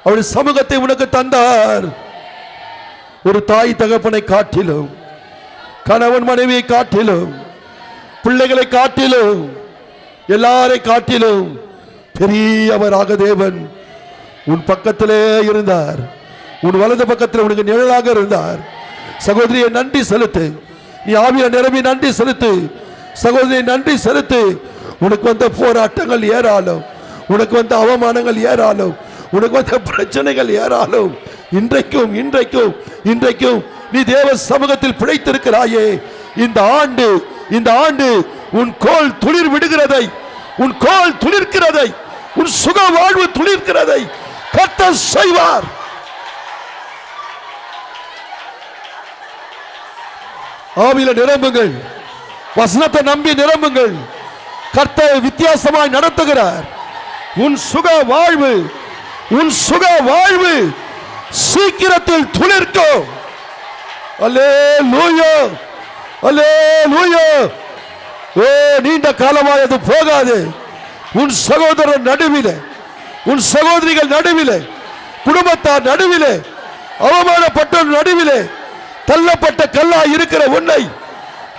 அவருடைய சமூகத்தை உனக்கு தந்தார். ஒரு தாய் தகப்பனை காட்டிலும், கணவன் மனைவியை காட்டிலும், பிள்ளைகளை காட்டிலும், எல்லாரை காட்டிலும் பெரியவராக தேவன் உன் பக்கத்திலே இருந்தார். உன் வலது பக்கத்தில் உனக்கு நிழலாக இருந்தார். சகோதரியை நன்றி செலுத்து. நீ ஆவியில நிரம்பி நன்றி செலுத்து. சகோதரியை நன்றி செலுத்து. உனக்கு வந்த போராட்டங்கள் ஏறாலும், உனக்கு வந்த அவமானங்கள் ஏறாலும், உனக்கு வந்த பிரச்சனைகள் ஏறாலும், இன்றைக்கும் இன்றைக்கும் இன்றைக்கும் நீ தேவ சமூகத்தில் பிழைத்திருக்கிறாயே. இந்த ஆண்டு உன் கோல் துளிர் விடுகிறதை, உன் கோல் துளிர்க்கிறதை, உன் சுக வாழ்வு துளிர்க்கிறதை கர்த்தர் செய்வார். ஆவியில நிரம்புங்கள், வசனத்தை நம்பி நிரம்புங்கள். கர்த்தர் வித்தியாசமாய் நடத்துகிறார். உன் சுக வாழ்வு, உன் சுக வாழ்வு சீக்கிரத்தில் துளிர்க்கும். அல்லேலூயா, அல்லேலூயா. ஓ, நீண்ட காலமாக அது போகாது. உன் சகோதரர் நடுவிலே, உன் சகோதரிகள் நடுவிலே, குடும்பத்தார் நடுவிலே, அவமானப்பட்ட நடுவிலே, தள்ளப்பட்ட கல்லாய் இருக்கிற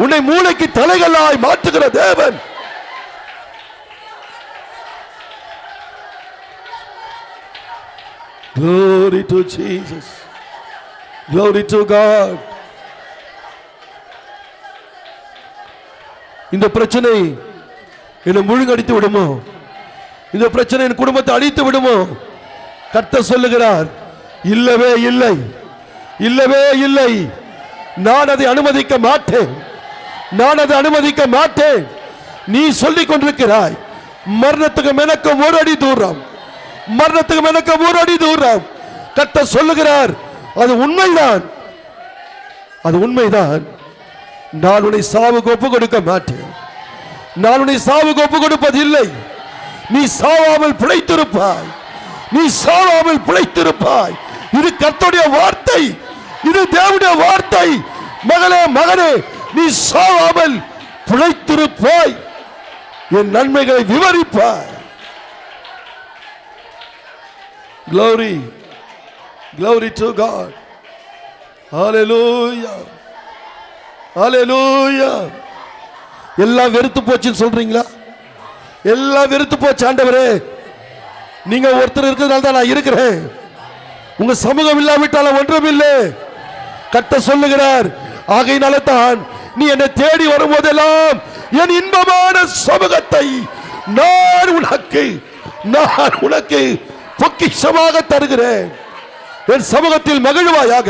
உன்னை மூளைக்கு தலைகளாய் மாற்றுகிற தேவன். Glory to Jesus. Glory to God. இந்த பிரச்சனை என்னை முழுங்கடித்து விடுமோ? இந்த பிரச்சனை என் குடும்பத்தை அழித்து விடுமோ? கர்த்தர் சொல்லுகிறார், இல்லவே இல்லை, இல்லவே இல்லை. நான் அதை அனுமதிக்க மாட்டேன், நான் அதை அனுமதிக்க மாட்டேன். நீ சொல்லிக் கொண்டிருக்கிறாய், மரணத்துக்கு எனக்கு ஒரு அடி தூரம், மரணத்துக்கு எனக்கு ஒரு அடி தூரம். கர்த்தர் சொல்லுகிறார், அது உண்மைதான், அது உண்மைதான். நான் உன்னை சாவுக்கு ஒப்பு கொடுக்க மாட்டேன், நான் உன்னை சாவுக்கு ஒப்பு கொடுப்பதில்லை. நீ சாவாமல் பிழைத்திருப்பாய், நீ சாவாமல் பிழைத்திருப்பாய். இது கர்த்தருடைய வார்த்தை, இது தேவனுடைய வார்த்தை. மகளே, மகனே, நீ சாவாமல் பிழைத்திருப்பாய், என் நன்மைகளை விவரிப்பாய். Glory, glory to God. Hallelujah, hallelujah. எல்லாம் வெறுத்து போச்சுன்னு சொல்றீங்களா? எல்லாம் வெறுத்து போச்சு ஆண்டவரே. நீங்க ஒருத்தர் இருக்கிறதுனால தான் நான் இருக்கிறேன். உங்க சமூகம் இல்லாவிட்டாலும் ஒன்றும் இல்லை. கர்த்தர் சொல்லுகிறார், ஆகையினால தான் நீ என்னை தேடி வரும்போதெல்லாம் என் இன்பமான சமூகத்தை நான் உனக்கு பொக்கிஷமாக தருகிறேன். என் சமூகத்தில் மகிழ்வாயாக,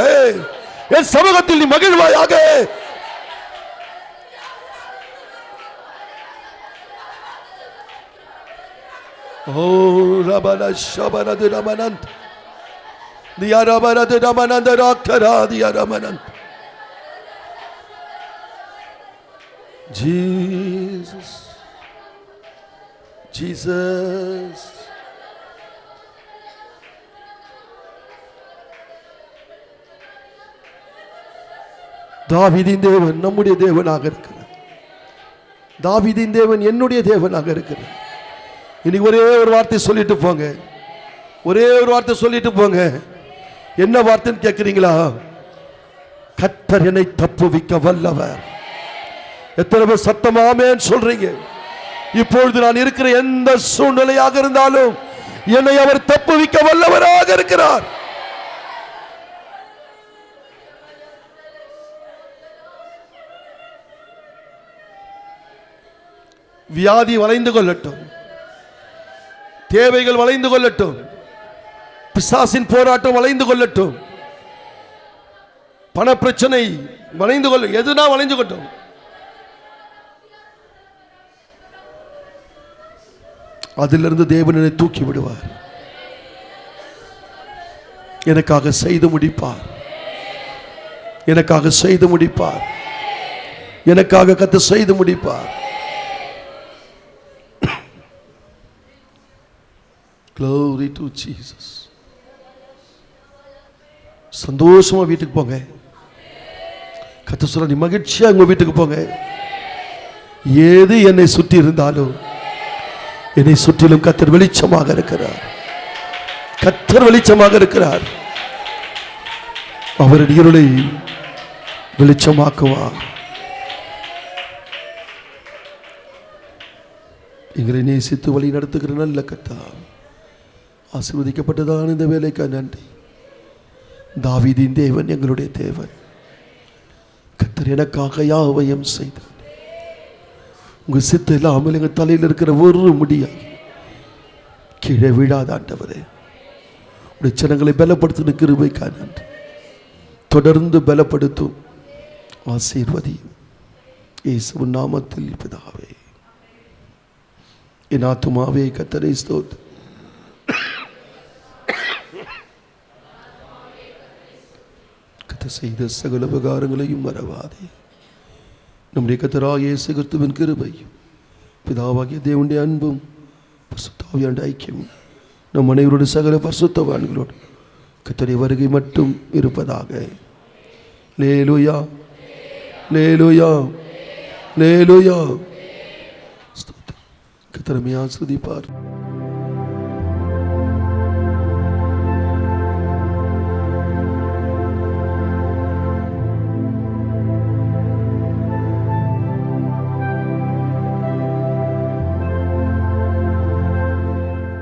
என் சமூகத்தில் நீ மகிழ்வாயாக. ஓ ரபன ஷபனது ரமனந்த் தியா ரபனது ரமனந்த ராக்கரா தியா ரமனந்த். Jesus, Jesus. தாவீதின் தேவன் நம்முடைய தேவனாக இருக்கிறார். தாவீதின் தேவன் என்னுடைய தேவனாக இருக்கிறார். இனி ஒரே ஒரு வார்த்தை சொல்லிட்டு போங்க, ஒரே ஒரு வார்த்தை சொல்லிட்டு போங்க. என்ன வார்த்தைன்னு கேட்கிறீங்களா? கர்த்தர் என்னை தப்புவிக்க வல்லவர். எத்தனை பேர் சத்தமாமேன்னு சொல்றீங்க? இப்பொழுது நான் இருக்கிற எந்த சூழ்நிலையாக இருந்தாலும் என்னை அவர் தப்புவிக்க வல்லவராக இருக்கிறார். வியாதி வளைந்து கொள்ளட்டும், தேவைகள் வளைந்து கொள்ளட்டும், பிசாசின் போராட்டம் வளைந்து கொள்ளட்டும், பண பிரச்சனை வளைந்து கொள்ள, எதுனா வளைந்து கொள்ளட்டும். அதிலிருந்து தேவனை தூக்கி விடுவார். எனக்காக செய்து முடிப்பார், எனக்காக செய்து முடிப்பார், எனக்காக கத்து செய்து முடிப்பார். Glory to Jesus. சந்தோஷமா வீட்டுக்கு போங்க. கர்த்தர் சொல்ற, நீ மகிழ்ச்சியா உங்க வீட்டுக்கு போங்க. ஏது என்னை சுற்றி இருந்தாலும் என்னை சுற்றிலும் கர்த்தர் வெளிச்சமாக இருக்கிறார். கர்த்தர் வெளிச்சமாக இருக்கிறார். அவரின் இருளை வெளிச்சமாக்குவார். எங்களை நேசித்து வழி நடத்துகிற நல்ல கர்த்தர், ஆசீர்வதிக்கப்பட்டதான இந்த வேலைக்கு நன்றி. தாவீதின் தேவன் எங்களுடைய தேவன். கர்த்தர் எனக்காக யாவையும் செய்தார். உங்க சித்த இல்லாமல் எங்கள் தலையில் இருக்கிற ஒரு முடியாய் கீழே விழாத ஆண்டவரே, உடைய ஜனங்களை பலப்படுத்தின கிருபைக்காக நன்றி. தொடர்ந்து பலப்படுத்தும், ஆசீர்வதியும். இயேசுவின் நாமத்தில் பிதாவே. என் ஆத்துமாவே கர்த்தரை ஸ்தோத்திரம். கர்த்தர் செய்த சகல உபகாரங்களையும் மறவாதே. நம்முடைய கர்த்தராகிய இயேசு கிறிஸ்துவின் கிருபையும் பிதாவாகிய தேவனுடைய அன்பும் பரிசுத்த ஆவியானவருடைய ஐக்கியமும் நம் அனைவருடைய சகல பரிசுத்தவான்களோடு கர்த்தருடைய வருகை மட்டும் இருப்பதாக. அல்லேலூயா, அல்லேலூயா, அல்லேலூயா. கர்த்தர் நம்மை ஆசீர்வதிப்பார்.